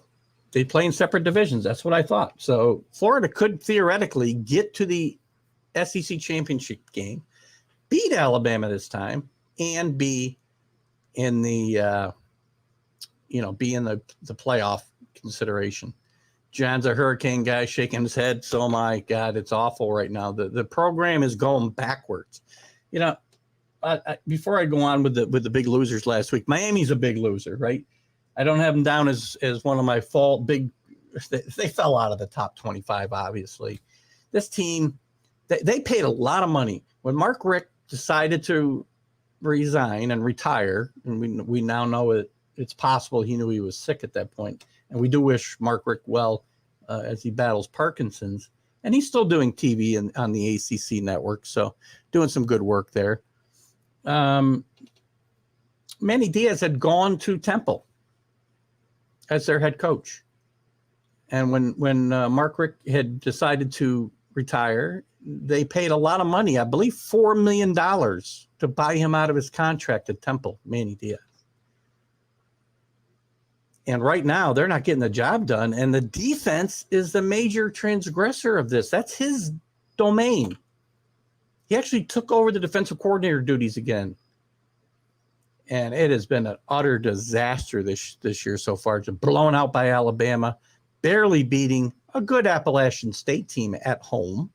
They play in separate divisions. That's what I thought. So Florida could theoretically get to the SEC championship game, beat Alabama this time, and be in the playoff consideration. John's a Hurricane guy shaking his head. So am I. God, it's awful right now. The program is going backwards. You know, before I go on with the big losers last week, Miami's a big loser, right? I don't have them down as one of my big. They fell out of the top 25, obviously. This team, they paid a lot of money. When Mark Richt decided to resign and retire, and we now know it's possible he knew he was sick at that point, and we do wish Mark Richt well as he battles Parkinson's, and he's still doing TV on the ACC network, so doing some good work there. Manny Diaz had gone to Temple as their head coach, and when Mark Richt had decided to retire, they paid a lot of money, I believe $4 million, to buy him out of his contract at Temple, Manny Diaz. And right now, they're not getting the job done. And the defense is the major transgressor of this. That's his domain. He actually took over the defensive coordinator duties again. And it has been an utter disaster this year so far. It's blown out by Alabama, barely beating a good Appalachian State team at home,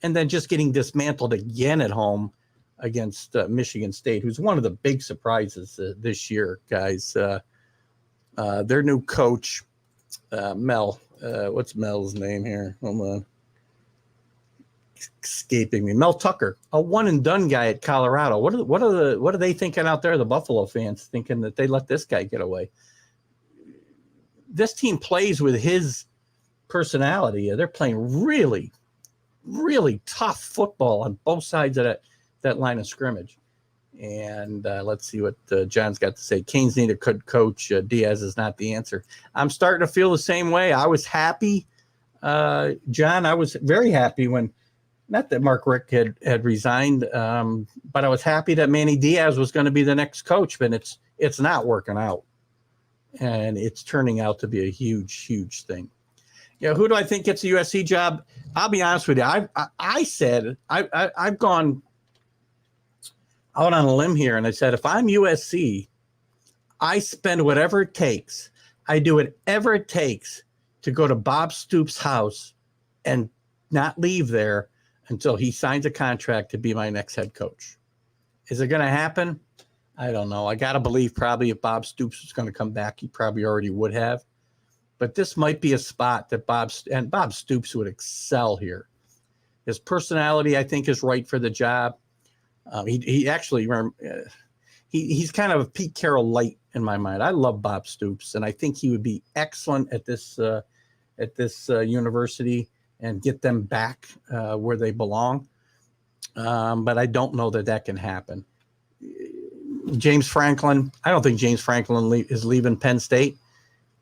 and then just getting dismantled again at home against Michigan State, who's one of the big surprises this year, guys. Their new coach, Mel. What's Mel's name here? Hold on. Escaping me. Mel Tucker, a one and done guy at Colorado. What are they thinking out there? The Buffalo fans thinking that they let this guy get away. This team plays with his personality. They're playing really, really tough football on both sides of that line of scrimmage. And let's see what John's got to say. Canes need a good coach. Diaz is not the answer. I'm starting to feel the same way. I was happy John, I was very happy when, not that Mark Richt had resigned, but I was happy that Manny Diaz was going to be the next coach, but it's not working out. And it's turning out to be a huge, huge thing. Who do I think gets the USC job? I'll be honest with you. I've gone out on a limb here, and I said, if I'm USC, I spend whatever it takes. I do whatever it takes to go to Bob Stoops' house and not leave there until he signs a contract to be my next head coach. Is it going to happen? I don't know. I got to believe probably if Bob Stoops was going to come back, he probably already would have. But this might be a spot that Bob Stoops would excel here. His personality, I think, is right for the job. He's kind of a Pete Carroll light in my mind. I love Bob Stoops, and I think he would be excellent at this university and get them back where they belong. But I don't know that can happen. James Franklin, I don't think James Franklin is leaving Penn State.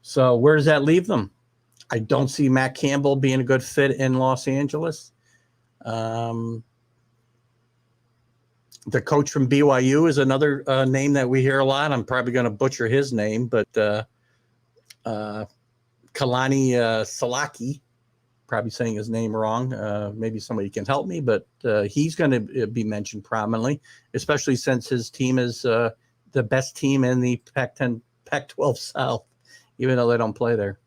So where does that leave them? I don't see Matt Campbell being a good fit in Los Angeles. The coach from BYU is another name that we hear a lot. I'm probably going to butcher his name, but Kalani Salaki, probably saying his name wrong. Maybe somebody can help me, but he's going to be mentioned prominently, especially since his team is the best team in the Pac-12 South, even though they don't play there.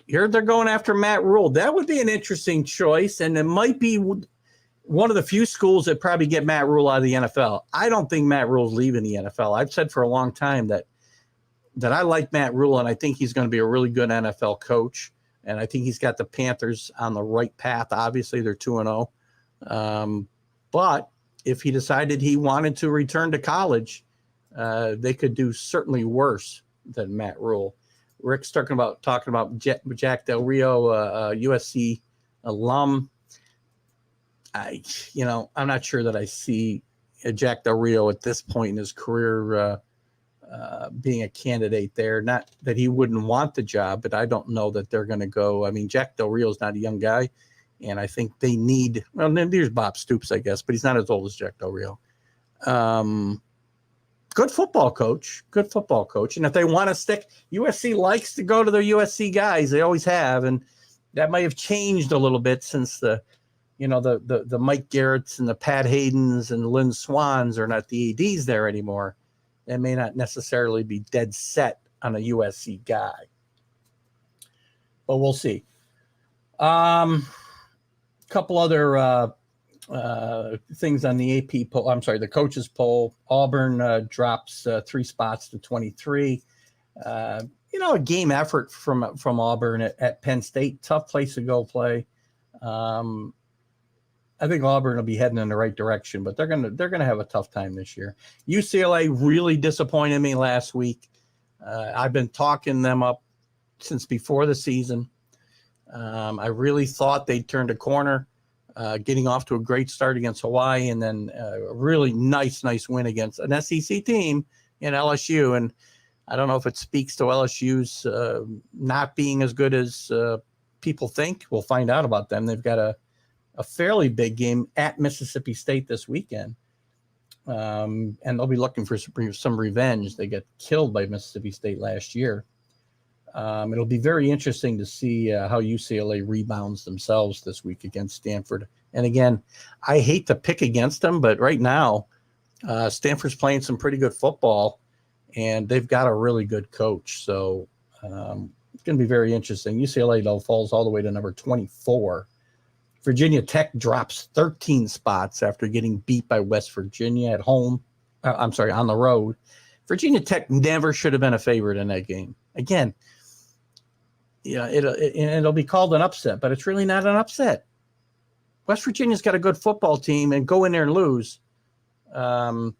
Here they're going after Matt Rule. That would be an interesting choice, and it might be one of the few schools that probably get Matt Rule out of the NFL. I don't think Matt Rule's leaving the NFL. I've said for a long time that I like Matt Rule, and I think he's going to be a really good NFL coach. And I think he's got the Panthers on the right path. Obviously, they're 2-0. But if he decided he wanted to return to college, they could do certainly worse than Matt Rule. Rick's talking about Jack Del Rio, USC alum. I'm not sure that I see Jack Del Rio at this point in his career being a candidate there. Not that he wouldn't want the job, but I don't know that they're going to go. I mean, Jack Del Rio is not a young guy, and I think they need. Well, then there's Bob Stoops, I guess, but he's not as old as Jack Del Rio. Good football coach, and if they want to stick, USC likes to go to their USC guys. They always have, and that might have changed a little bit since the Mike Garrett's and the Pat Haydens and Lynn Swans are not the ADs there anymore. They may not necessarily be dead set on a USC guy, but we'll see. Couple other things on the AP poll. I'm sorry, the coaches poll. Auburn drops 3 spots to 23. A game effort from Auburn at Penn State. Tough place to go play. I think Auburn will be heading in the right direction, but they're gonna have a tough time this year. UCLA really disappointed me last week. I've been talking them up since before the season. I really thought they'd turned a corner, getting off to a great start against Hawaii, and then a really nice win against an SEC team in LSU. And I don't know if it speaks to LSU's not being as good as people think. We'll find out about them. They've got a fairly big game at Mississippi State this weekend. And they'll be looking for some revenge. They got killed by Mississippi State last year. It'll be very interesting to see how UCLA rebounds themselves this week against Stanford. And again, I hate to pick against them, but right now, Stanford's playing some pretty good football, and they've got a really good coach. So it's going to be very interesting. UCLA, though, falls all the way to number 24. Virginia Tech drops 13 spots after getting beat by West Virginia at home. On the road. Virginia Tech never should have been a favorite in that game. Again, it'll be called an upset, but it's really not an upset. West Virginia's got a good football team, and go in there and lose. Are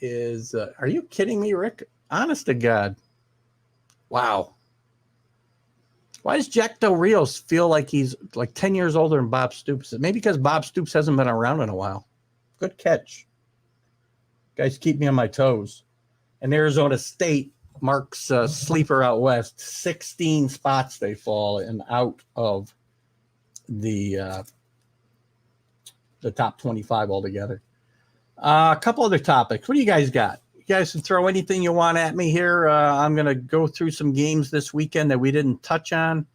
you kidding me, Rick? Honest to God. Wow. Why does Jack Del Rio feel like he's like 10 years older than Bob Stoops? Maybe because Bob Stoops hasn't been around in a while. Good catch. Guys, keep me on my toes. And Arizona State marks sleeper out west. 16 spots they fall and out of the top 25 altogether. A couple other topics. What do you guys got? You guys can throw anything you want at me here. I'm going to go through some games this weekend that we didn't touch on.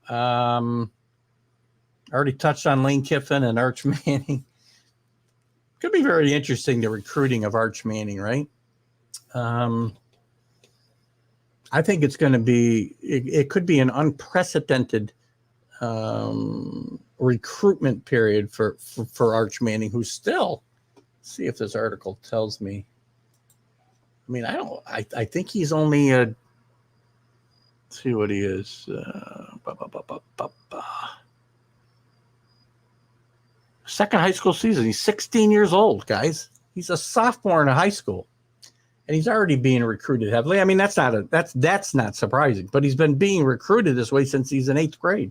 I already touched on Lane Kiffin and Arch Manning. Could be very interesting, the recruiting of Arch Manning, right? I think it's going to be, it could be an unprecedented recruitment period for Arch Manning, who's still, see if this article tells me. I mean, I think he's only let's see what he is. Second high school season. He's 16 years old, guys. He's a sophomore in a high school, and he's already being recruited heavily. I mean, that's not surprising, but he's been being recruited this way since he's in 8th grade.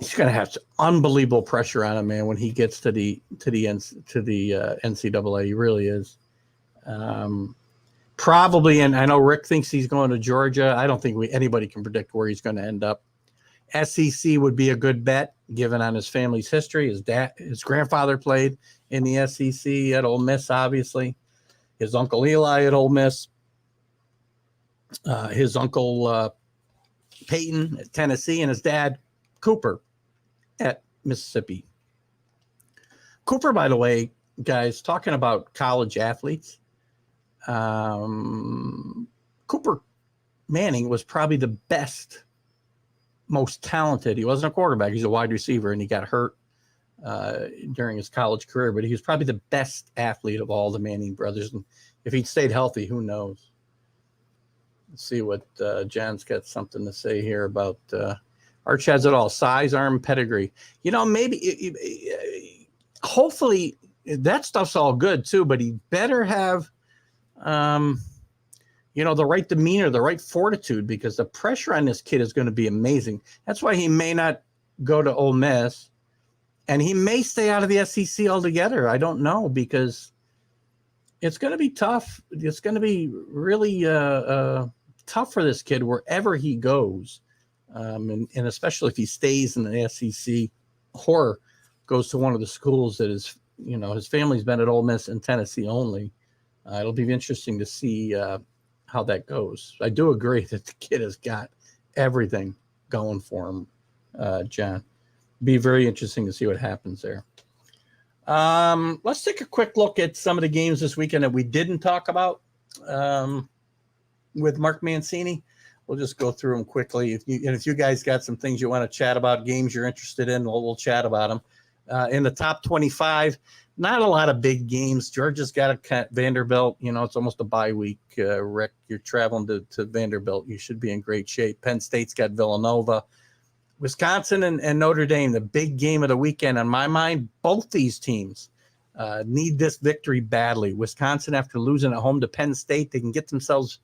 He's going to have unbelievable pressure on him, man, when he gets to the NCAA. He really is. Probably, and I know Rick thinks he's going to Georgia. I don't think anybody can predict where he's going to end up. SEC would be a good bet, given on his family's history. His grandfather played in the SEC at Ole Miss, obviously. His uncle Eli at Ole Miss. His uncle Peyton at Tennessee, and his dad Cooper at Mississippi. Cooper, by the way, guys, talking about college athletes, Cooper Manning was probably the best, most talented. He wasn't a quarterback. He's a wide receiver, and he got hurt during his college career, but he was probably the best athlete of all the Manning brothers. And if he'd stayed healthy, who knows? Let's see what John's got something to say here about Arch has it all: size, arm, pedigree. You know, maybe, hopefully that stuff's all good too, but he better have, the right demeanor, the right fortitude, because the pressure on this kid is going to be amazing. That's why he may not go to Ole Miss, and he may stay out of the SEC altogether. I don't know, because it's going to be tough. It's going to be really tough for this kid wherever he goes. And especially if he stays in the SEC or goes to one of the schools that is, his family's been at Ole Miss and Tennessee only. It'll be interesting to see how that goes. I do agree that the kid has got everything going for him, John. Be very interesting to see what happens there. Let's take a quick look at some of the games this weekend that we didn't talk about with Mark Mancini. We'll just go through them quickly. If you guys got some things you want to chat about, games you're interested in, we'll chat about them. In the top 25, not a lot of big games. Georgia's got a Vanderbilt. It's almost a bye week. Rick, you're traveling to Vanderbilt. You should be in great shape. Penn State's got Villanova. Wisconsin and Notre Dame, the big game of the weekend. On my mind, both these teams need this victory badly. Wisconsin, after losing at home to Penn State, they can get themselves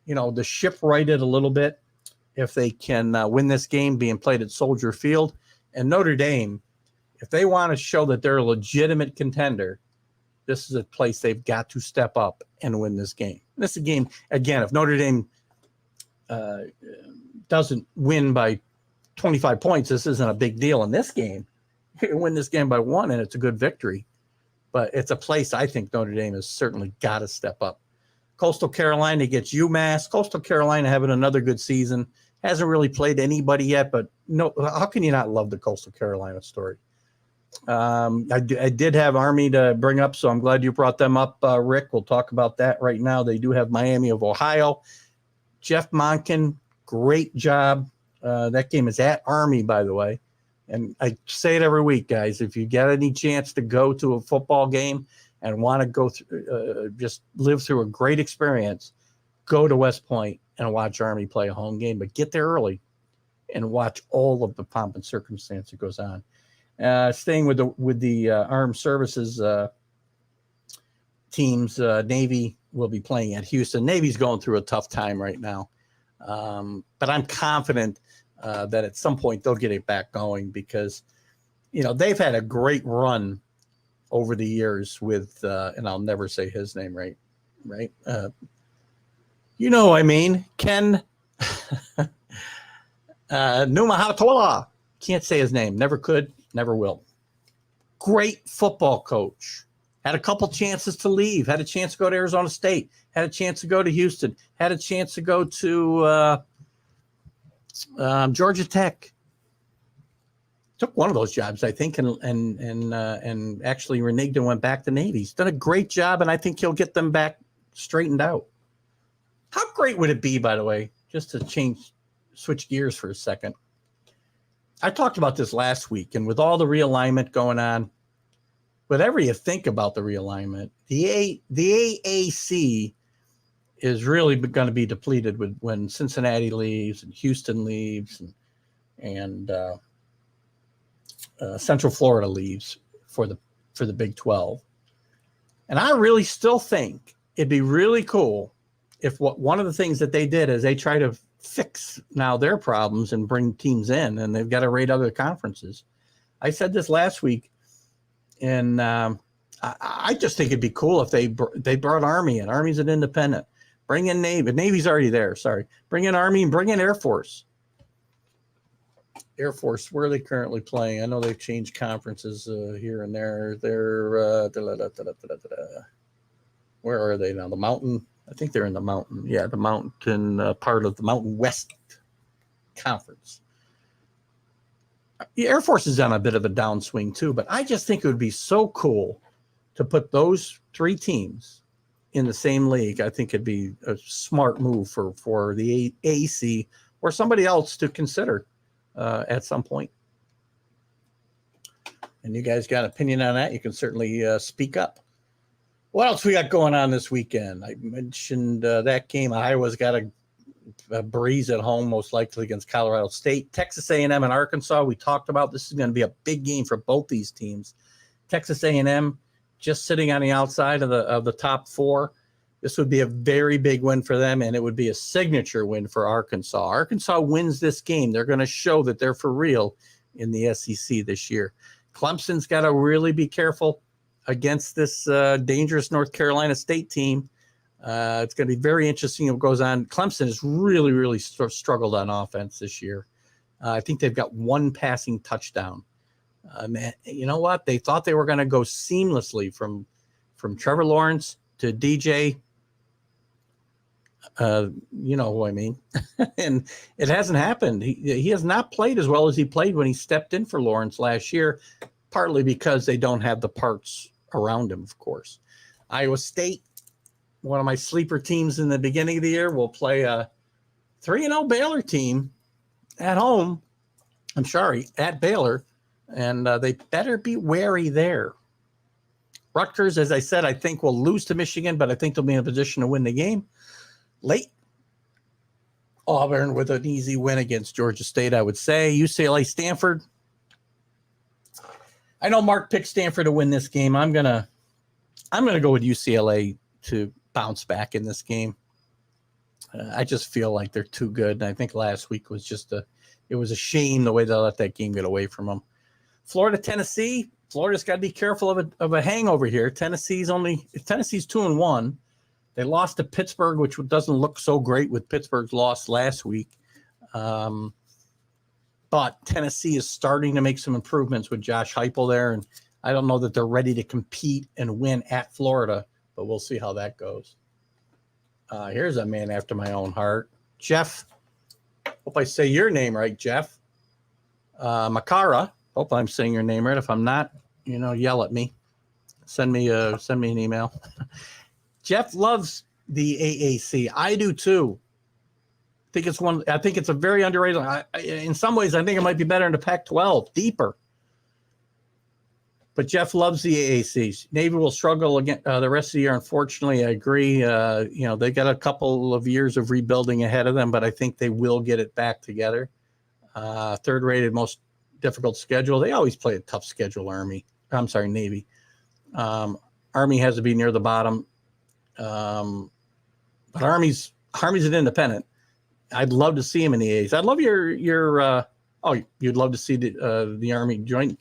the ship righted a little bit if they can win this game being played at Soldier Field. And Notre Dame, if they want to show that they're a legitimate contender, this is a place they've got to step up and win this game. And this is a game, again, if Notre Dame doesn't win by 25 points, this isn't a big deal in this game. You can win this game by 1, and it's a good victory. But it's a place I think Notre Dame has certainly got to step up. Coastal Carolina gets UMass. Coastal Carolina having another good season. Hasn't really played anybody yet, but no, how can you not love the Coastal Carolina story? I did have Army to bring up, so I'm glad you brought them up, Rick. We'll talk about that right now. They do have Miami of Ohio. Jeff Monken, great job. That game is at Army, by the way. And I say it every week, guys. If you get any chance to go to a football game and want to go through, just live through a great experience, go to West Point and watch Army play a home game. But get there early and watch all of the pomp and circumstance that goes on. Staying with the armed services teams, Navy will be playing at Houston. Navy's going through a tough time right now, but I'm confident that at some point they'll get it back going, because they've had a great run over the years with and I'll never say his name right. Ken Numa Hatatola. Can't say his name. Never could, never will. Great football coach. Had a couple chances to leave. Had a chance to go to Arizona State. Had a chance to go to Houston. Had a chance to go to Georgia Tech. Took one of those jobs, I think, and actually reneged and went back to Navy. He's done a great job, and I think he'll get them back straightened out. How great would it be, by the way, just to switch gears for a second? I talked about this last week, and with all the realignment going on, whatever you think about the realignment, the AAC is really going to be depleted when Cincinnati leaves and Houston leaves and Central Florida leaves for the Big 12. And I really still think it'd be really cool if one of the things that they did is they try to fix now their problems and bring teams in, and they've got to rate other conferences. I said this last week, and I just think it'd be cool if they brought Army in. Army's an independent. Bring in Navy. Navy's already there. Sorry. Bring in Army and bring in Air Force. Air Force, where are they currently playing? I know they've changed conferences here and there. They're where are they now? The Mountain. I think they're in the Mountain. Yeah, the Mountain part of the Mountain West Conference. The Air Force is on a bit of a downswing too, but I just think it would be so cool to put those three teams in the same league. I think it'd be a smart move for the AC or somebody else to consider at some point. And you guys got an opinion on that? You can certainly speak up. What else we got going on this weekend? I mentioned that game. Iowa's got a breeze at home, most likely against Colorado State. Texas A&M and Arkansas, we talked about. This is going to be a big game for both these teams. Texas A&M just sitting on the outside of the top four. This would be a very big win for them, and it would be a signature win for Arkansas. Arkansas wins this game. They're going to show that they're for real in the SEC this year. Clemson's got to really be careful against this dangerous North Carolina State team. It's going to be very interesting what goes on. Clemson has really, really struggled on offense this year. I think they've got one passing touchdown. Man, you know what? They thought they were going to go seamlessly from Trevor Lawrence to DJ. You know who I mean. And it hasn't happened. He has not played as well as he played when he stepped in for Lawrence last year, partly because they don't have the parts around him, of course. Iowa State, one of my sleeper teams in the beginning of the year, will play a 3-0 Baylor team at home. I'm sorry, at Baylor. And they better be wary there. Rutgers, as I said, I think will lose to Michigan, but I think they'll be in a position to win the game late. Auburn with an easy win against Georgia State, I would say. UCLA, Stanford. I know Mark picked Stanford to win this game. I'm gonna go with UCLA to bounce back in this game. I just feel like they're too good. And I think last week was it was a shame the way they let that game get away from them. Florida, Tennessee. Florida's got to be careful of a hangover here. Tennessee's 2-1. They lost to Pittsburgh, which doesn't look so great with Pittsburgh's loss last week. But Tennessee is starting to make some improvements with Josh Heupel there, and I don't know that they're ready to compete and win at Florida, but we'll see how that goes. Here's a man after my own heart. Jeff, hope I say your name right, Jeff. Makara, hope I'm saying your name right. If I'm not, yell at me. Send me an email. Jeff loves the AAC. I do too. I think it's a very underrated. In some ways, I think it might be better in the Pac-12, deeper. But Jeff loves the AAC. Navy will struggle again the rest of the year. Unfortunately, I agree. They got a couple of years of rebuilding ahead of them, but I think they will get it back together. Third-rated, most difficult schedule. They always play a tough schedule. Navy. Army has to be near the bottom. But Army's an independent. I'd love to see him in the A's. I'd love you'd love to see the Army join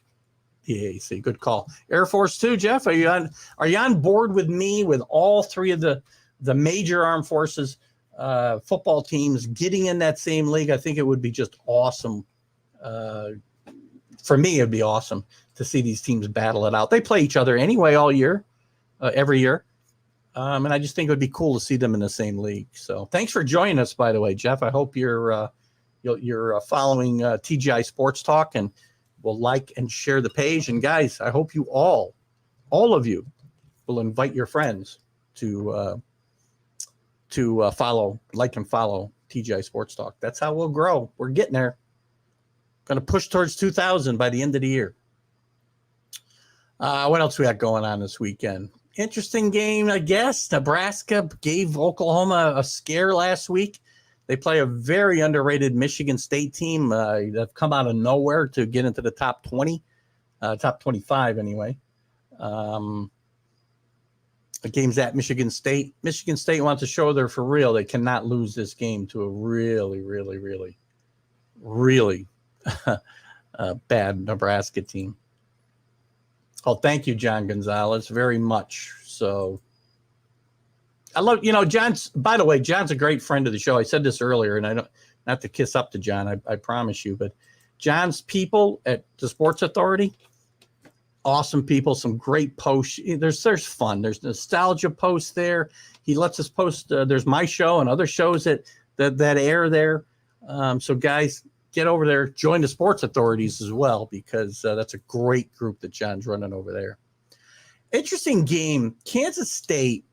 the AAC. Good call. Air Force too, Jeff. Are you on board with me with all three of the major armed forces football teams getting in that same league. I think it would be just awesome. For me, it'd be awesome to see these teams battle it out. They play each other anyway all year, every year. And I just think it would be cool to see them in the same league. So thanks for joining us, by the way, Jeff. I hope you're following TGI Sports Talk and will like and share the page. And guys, I hope you all of you will invite your friends to follow, like and follow TGI Sports Talk. That's how we'll grow. We're getting there. Going to push towards 2,000 by the end of the year. What else we got going on this weekend? Interesting game, I guess. Nebraska gave Oklahoma a scare last week. They play a very underrated Michigan State team. They've come out of nowhere to get into the top 20, top 25 anyway. The game's at Michigan State. Michigan State wants to show they're for real. They cannot lose this game to a really, really, really, really bad Nebraska team. Oh, thank you, John Gonzalez, very much. So I love, John's, by the way, John's a great friend of the show. I said this earlier, and I don't, not to kiss up to John, I promise you, but John's people at the Sports Authority, awesome people, some great posts. There's fun. There's nostalgia posts there. He lets us post. There's my show and other shows that air there. So guys, get over there, join the Sports Authorities as well, because that's a great group that John's running over there. Interesting game. Kansas State,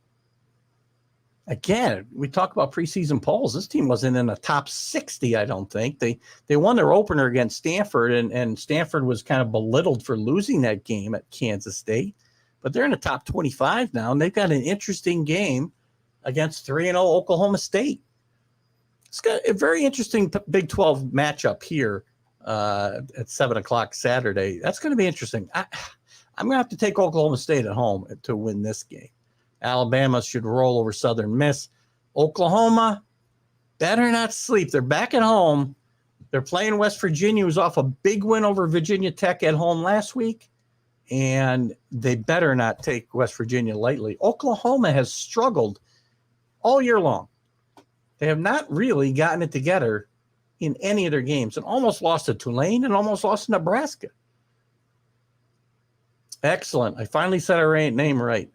again, we talk about preseason polls. This team wasn't in the top 60, I don't think. They won their opener against Stanford, and Stanford was kind of belittled for losing that game at Kansas State. But they're in the top 25 now, and they've got an interesting game against 3-0 Oklahoma State. It's got a very interesting Big 12 matchup here at 7 o'clock Saturday. That's going to be interesting. I'm going to have to take Oklahoma State at home to win this game. Alabama should roll over Southern Miss. Oklahoma better not sleep. They're back at home. They're playing West Virginia, who's off a big win over Virginia Tech at home last week, and they better not take West Virginia lightly. Oklahoma has struggled all year long. They have not really gotten it together in any of their games, and almost lost to Tulane and almost lost to Nebraska. Excellent. I finally said our name right.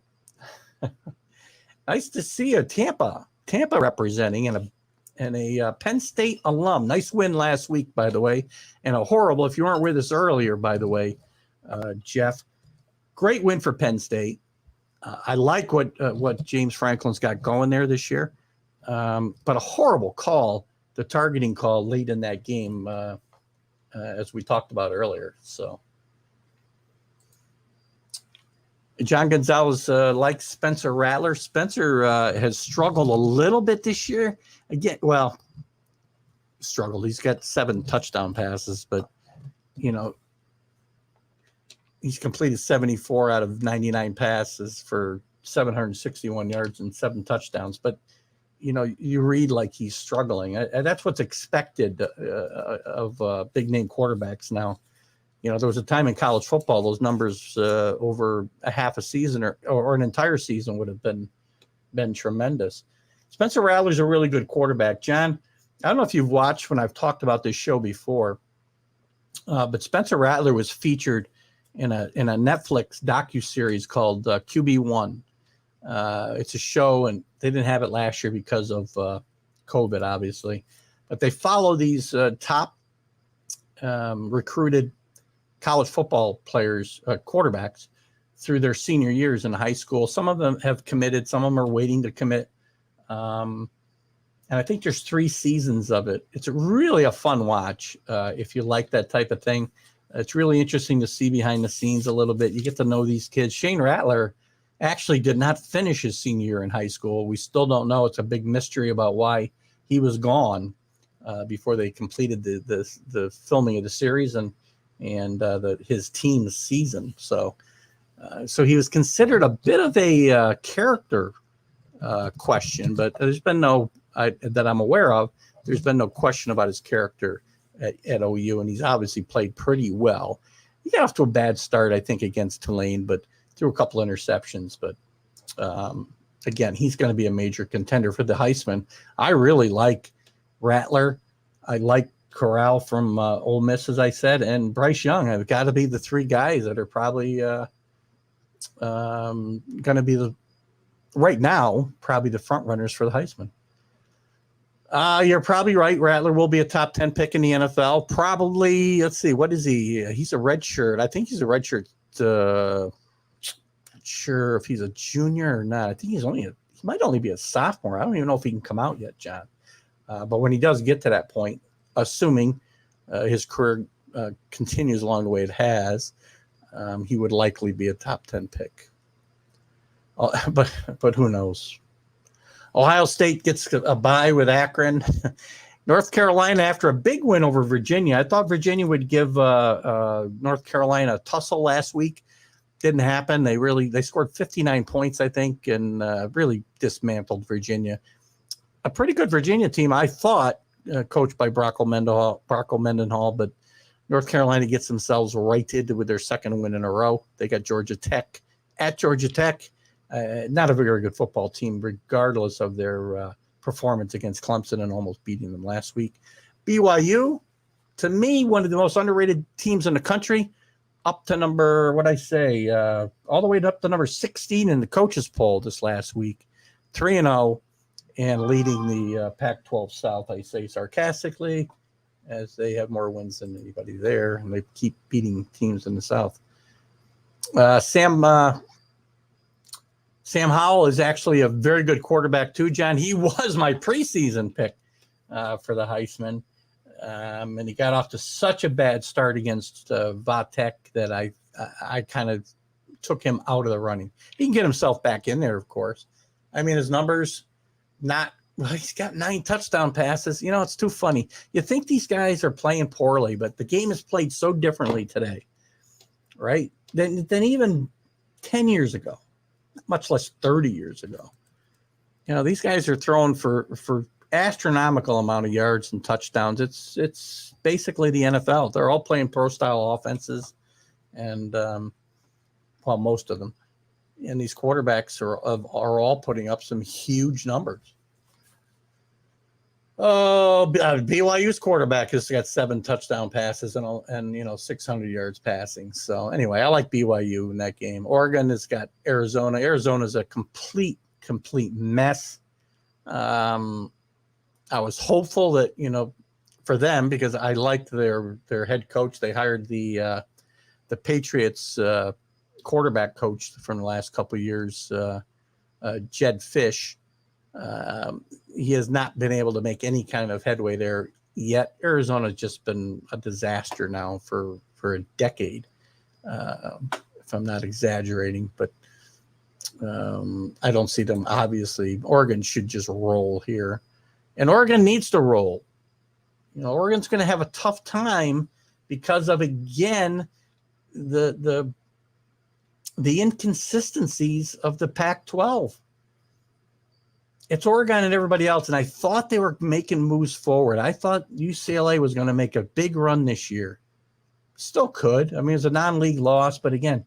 Nice to see you, Tampa representing, and a Penn State alum. Nice win last week, by the way, and a horrible, if you weren't with us earlier, by the way, Jeff, great win for Penn State. I like what James Franklin's got going there this year. But a horrible call, the targeting call late in that game, as we talked about earlier. So John Gonzalez likes Spencer Rattler. Spencer has struggled a little bit this year. Again, well, struggled. He's got 7 touchdown passes, but, he's completed 74 out of 99 passes for 761 yards and 7 touchdowns. But, you read like he's struggling. And that's what's expected of big-name quarterbacks now. There was a time in college football, those numbers over a half a season or an entire season would have been tremendous. Spencer Rattler's a really good quarterback. John, I don't know if you've watched when I've talked about this show before, but Spencer Rattler was featured in a Netflix docuseries called QB1. It's a show, and they didn't have it last year because of COVID, obviously. But they follow these top recruited college football players, quarterbacks, through their senior years in high school. Some of them have committed. Some of them are waiting to commit. And I think there's 3 seasons of it. It's really a fun watch if you like that type of thing. It's really interesting to see behind the scenes a little bit. You get to know these kids. Shane Rattler actually did not finish his senior year in high school. We still don't know. It's a big mystery about why he was gone before they completed the filming of the series and his team's season. So he was considered a bit of a character question, but there's been that I'm aware of, there's been no question about his character at OU, and he's obviously played pretty well. He got off to a bad start, I think, against Tulane, but threw a couple interceptions. But again, he's going to be a major contender for the Heisman. I really like Rattler. I like Corral from Ole Miss, as I said, and Bryce Young have got to be the three guys that are probably going to be right now, probably the front runners for the Heisman. You're probably right. Rattler will be a top 10 pick in the NFL. Probably, let's see, what is he? He's a red shirt. I think he's a red shirt. Not sure if he's a junior or not. I think he might only be a sophomore. I don't even know if he can come out yet, John. But when he does get to that point, assuming his career continues along the way it has, he would likely be a top 10 pick. But who knows? Ohio State gets a bye with Akron. North Carolina, after a big win over Virginia, I thought Virginia would give North Carolina a tussle last week. Didn't happen. They scored 59 points, I think, and really dismantled Virginia. A pretty good Virginia team, I thought, coached by Brock Mendenhall, but North Carolina gets themselves righted with their second win in a row. They got Georgia Tech at Georgia Tech. Not a very good football team, regardless of their performance against Clemson and almost beating them last week. BYU, to me, one of the most underrated teams in the country, up to number, all the way up to number 16 in the coaches poll this last week, 3-0, and leading the Pac-12 South, I say sarcastically, as they have more wins than anybody there, and they keep beating teams in the South. Sam Howell is actually a very good quarterback too, John. He was my preseason pick for the Heisman, and he got off to such a bad start against Vatek that I kind of took him out of the running. He can get himself back in there, of course. I mean, his numbers, he's got 9 touchdown passes. You know, it's too funny. You think these guys are playing poorly, but the game is played so differently today, right, than even 10 years ago. Much less 30 years ago. You know, these guys are throwing for astronomical amount of yards and touchdowns. It's basically the NFL. They're all playing pro style offenses, and most of them. And these quarterbacks are all putting up some huge numbers. BYU's quarterback has got 7 touchdown passes and 600 yards passing. So anyway, I like BYU in that game. Oregon has got Arizona. Arizona's a complete mess. I was hopeful that, for them, because I liked their head coach. They hired the Patriots quarterback coach from the last couple of years, Jed Fish. He has not been able to make any kind of headway there yet. Arizona's just been a disaster now for a decade, if I'm not exaggerating. But I don't see them. Obviously, Oregon should just roll here, and Oregon needs to roll. Oregon's going to have a tough time because of, again, the inconsistencies of the Pac-12. It's Oregon and everybody else, and I thought they were making moves forward. I thought UCLA was going to make a big run this year. Still could. I mean, it's a non-league loss, but again,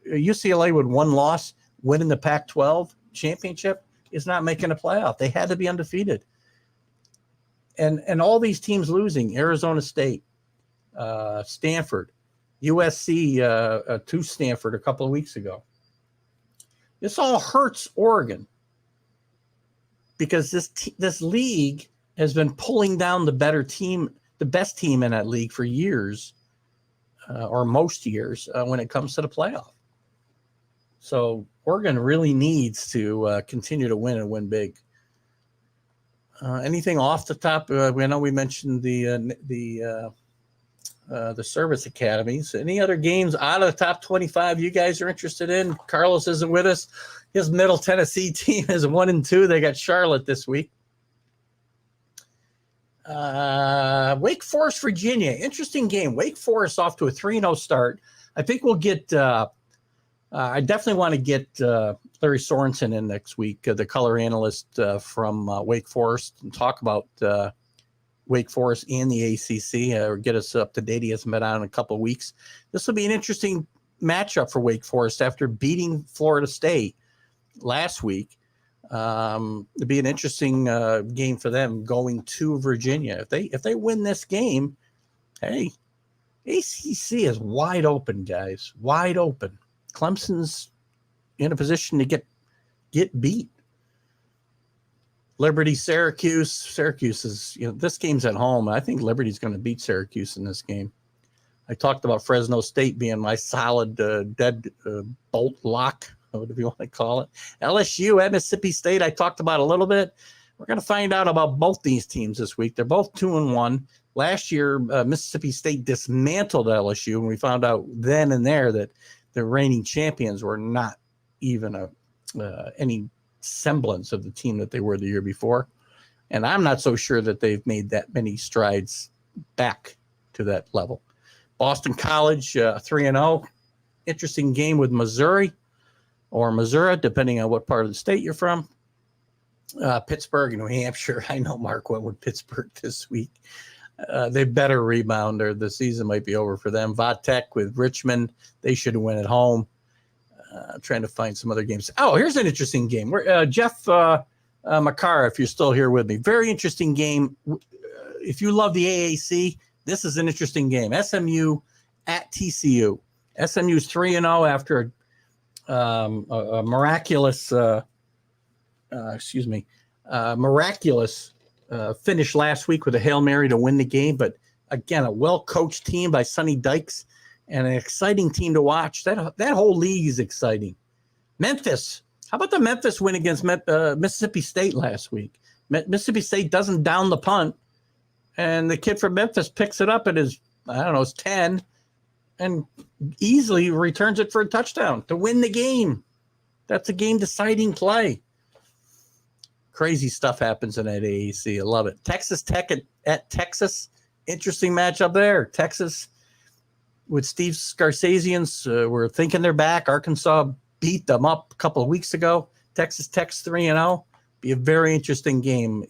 UCLA with one loss, winning the Pac-12 championship, is not making a playoff. They had to be undefeated. And all these teams losing, Arizona State, Stanford, USC to Stanford a couple of weeks ago. This all hurts Oregon, because this league has been pulling down the better team, the best team in that league for years, or most years, when it comes to the playoff. So Oregon really needs to continue to win and win big. Anything off the top? I know we mentioned the service academies. Any other games out of the top 25 you guys are interested in? Carlos isn't with us. His Middle Tennessee team is 1-2. They got Charlotte this week. Wake Forest, Virginia. Interesting game. Wake Forest off to a 3-0 start. I think we'll get I definitely want to get Larry Sorensen in next week, the color analyst from Wake Forest, and talk about Wake Forest and the ACC, or get us up to date. He hasn't been on in a couple of weeks. This will be an interesting matchup for Wake Forest after beating Florida State last week. It'd be an interesting game for them going to Virginia. If they win this game, hey, ACC is wide open, guys. Wide open. Clemson's in a position to get beat. Liberty, Syracuse. Syracuse is, this game's at home. I think Liberty's going to beat Syracuse in this game. I talked about Fresno State being my solid dead bolt lock, whatever you want to call it. LSU at Mississippi State, I talked about a little bit. We're going to find out about both these teams this week. They're both 2-1. Last year, Mississippi State dismantled LSU, and we found out then and there that the reigning champions were not even any semblance of the team that they were the year before. And I'm not so sure that they've made that many strides back to that level. Boston College, 3-0. Interesting game with Missouri or Missouri, depending on what part of the state you're from. Pittsburgh, New Hampshire. I know Mark went with Pittsburgh this week. They better rebound or the season might be over for them. Vatech with Richmond. They should win at home. Trying to find some other games. Oh, here's an interesting game. Jeff Makara, if you're still here with me. Very interesting game. If you love the AAC, this is an interesting game. SMU at TCU. SMU's 3-0 after a miraculous finish last week with a Hail Mary to win the game. But again, a well-coached team by Sonny Dykes and an exciting team to watch. That whole league is exciting. Memphis. How about the Memphis win against Mississippi State last week? Mississippi State doesn't down the punt, and the kid from Memphis picks it up at his, it's 10, and easily returns it for a touchdown to win the game. That's a game-deciding play. Crazy stuff happens in that AAC. I love it. Texas Tech at Texas. Interesting matchup there. Texas with Steve Scarsazians. We're thinking they're back. Arkansas beat them up a couple of weeks ago. Texas Tech's 3-0. Be a very interesting game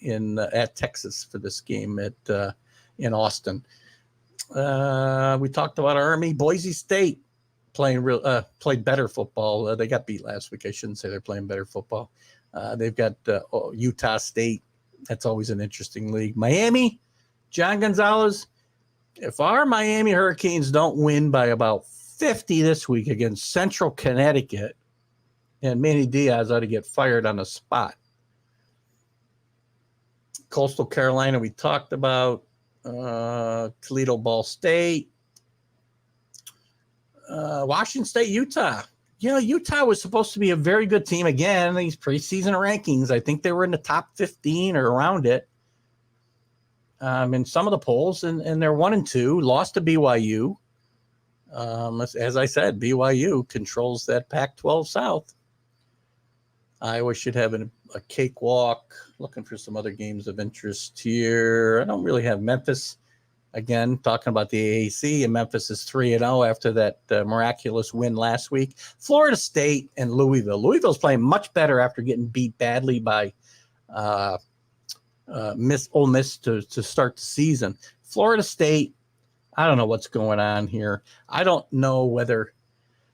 at Texas for this game in Austin. We talked about Army. Boise State played better football. They got beat last week. I shouldn't say they're playing better football. They've got Utah State. That's always an interesting league. Miami, John Gonzalez. If our Miami Hurricanes don't win by about 50 this week against Central Connecticut, and Manny Diaz ought to get fired on the spot. Coastal Carolina, we talked about. Toledo, Ball State. Washington State, Utah. Utah was supposed to be a very good team. Again, these preseason rankings, I think they were in the top 15 or around it in some of the polls, and they're 1-2, lost to BYU. As I said, BYU controls that Pac-12 South. Iowa should have a cakewalk. Looking for some other games of interest here. I don't really have Memphis. Again, talking about the AAC, and Memphis is 3-0 after that miraculous win last week. Florida State and Louisville. Louisville's playing much better after getting beat badly by Ole Miss to start the season. Florida State, I don't know what's going on here. I don't know whether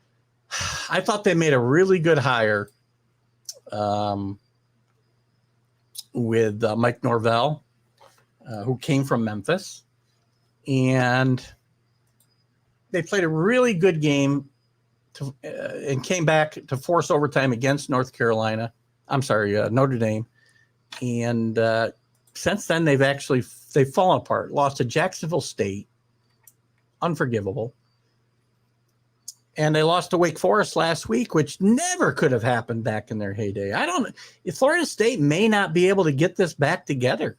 – I thought they made a really good hire with Mike Norvell, who came from Memphis. And they played a really good game and came back to force overtime against Notre Dame. And since then, they've fallen apart. Lost to Jacksonville State, unforgivable. And they lost to Wake Forest last week, which never could have happened back in their heyday. Florida State may not be able to get this back together.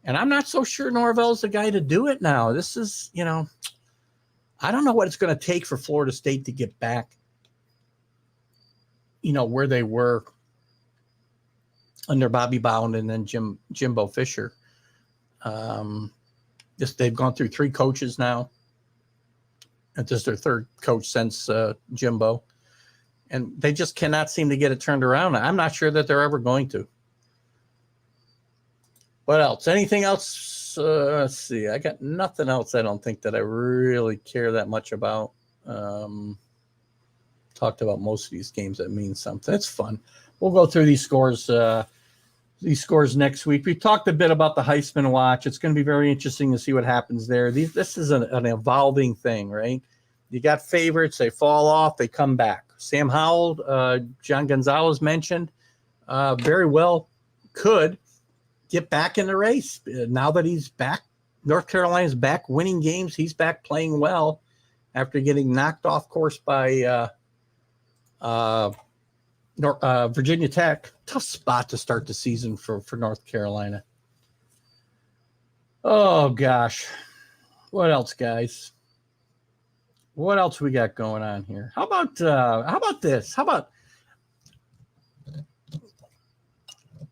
And I'm not so sure Norvell's the guy to do it now. This is, I don't know what it's going to take for Florida State to get back, where they were under Bobby Bound and then Jimbo Fisher. They've gone through 3 coaches now. This is their 3rd coach since Jimbo. And they just cannot seem to get it turned around. I'm not sure that they're ever going to. What else? Anything else? Let's see. I got nothing else I don't think that I really care that much about. Talked about most of these games that mean something. It's fun. we'll go through these scores next week. We talked a bit about the Heisman Watch. It's going to be very interesting to see what happens there. This is an evolving thing, right? You got favorites, they fall off, they come back. Sam Howell, John Gonzalez mentioned, very well could get back in the race now that he's back. North Carolina's back winning games. He's back playing well after getting knocked off course by Virginia Tech. Tough spot to start the season for North Carolina. Oh gosh, what else, guys? What else we got going on here? How about this? How about?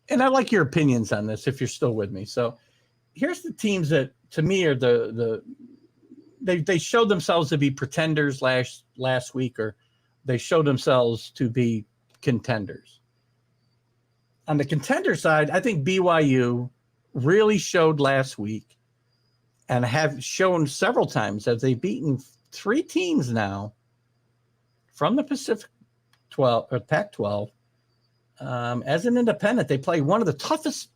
And I like your opinions on this if you're still with me. So here's the teams that to me are they showed themselves to be pretenders last week, or they showed themselves to be contenders. On the contender side, I think BYU really showed last week and have shown several times as they've beaten 3 teams now from the Pacific 12 or Pac-12. As an independent, they play one of the toughest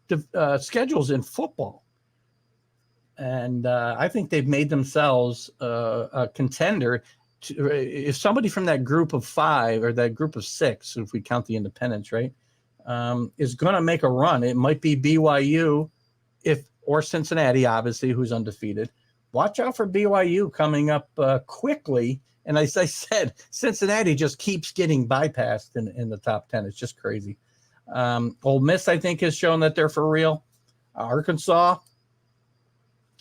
schedules in football. And I think they've made themselves a contender. If somebody from that group of 5 or that group of 6, if we count the independents, right, is going to make a run, it might be BYU or Cincinnati, obviously, who's undefeated. Watch out for BYU coming up quickly. And as I said, Cincinnati just keeps getting bypassed in the top 10. It's just crazy. Ole Miss, I think, has shown that they're for real. Arkansas,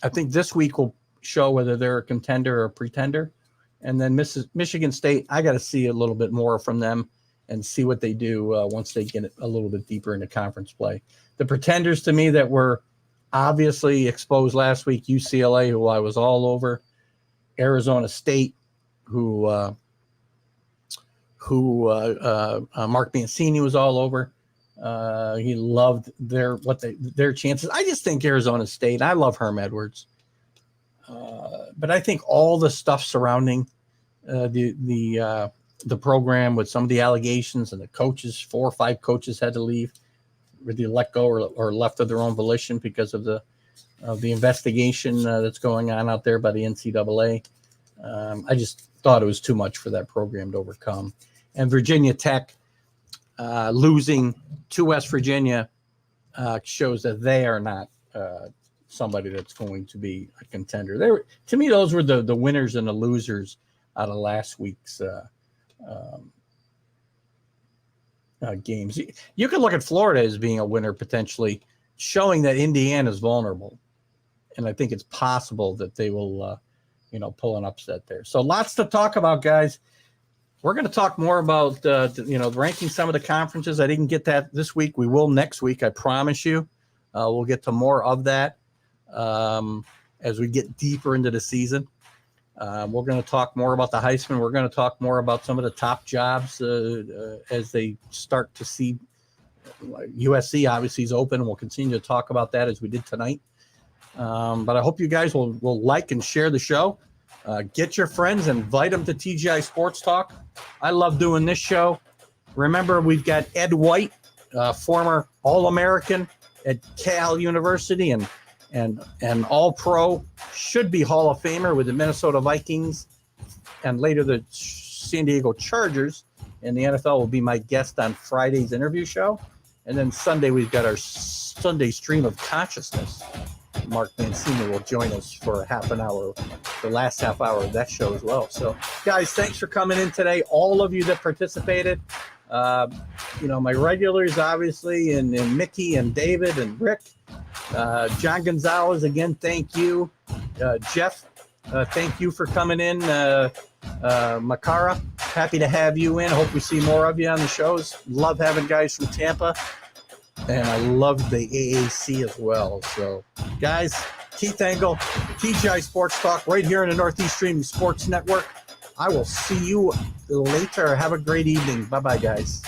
I think this week will show whether they're a contender or a pretender. And then Michigan State, I got to see a little bit more from them and see what they do once they get a little bit deeper into conference play. The pretenders to me that were obviously exposed last week, UCLA, who I was all over, Arizona State, who Mark Mancini was all over. He loved their chances. I just think Arizona State, I love Herm Edwards. But I think all the stuff surrounding the program with some of the allegations and the coaches, 4 or 5 coaches had to leave, whether let go or left of their own volition because of the investigation that's going on out there by the NCAA. I just thought it was too much for that program to overcome. And Virginia Tech losing to West Virginia shows that they are not somebody that's going to be a contender. To me, those were the winners and the losers out of last week's games. You can look at Florida as being a winner potentially, showing that Indiana is vulnerable. And I think it's possible that they will pull an upset there. So lots to talk about, guys. We're going to talk more about, ranking some of the conferences. I didn't get that this week. We will next week, I promise you. We'll get to more of that as we get deeper into the season. We're going to talk more about the Heisman. We're going to talk more about some of the top jobs as they start to see. USC obviously is open, and we'll continue to talk about that as we did tonight. But I hope you guys will like and share the show. Get your friends, invite them to TGI Sports Talk. I love doing this show. Remember, we've got Ed White, former All-American at Cal University and All-Pro, should be Hall of Famer with the Minnesota Vikings and later the San Diego Chargers. And the NFL will be my guest on Friday's interview show. And then Sunday, we've got our Sunday Stream of Consciousness. Mark Mancini will join us for a half an hour, the last half hour of that show as well. So, guys, thanks for coming in today. All of you that participated, my regulars, obviously, and Mickey and David and Rick, John Gonzalez, again, thank you. Jeff, thank you for coming in. Makara, happy to have you in. Hope we see more of you on the shows. Love having guys from Tampa. And I love the AAC as well. So, guys, Keith Engel, TGI Sports Talk, right here in the Northeast Streaming Sports Network. I will see you later. Have a great evening. Bye-bye, guys.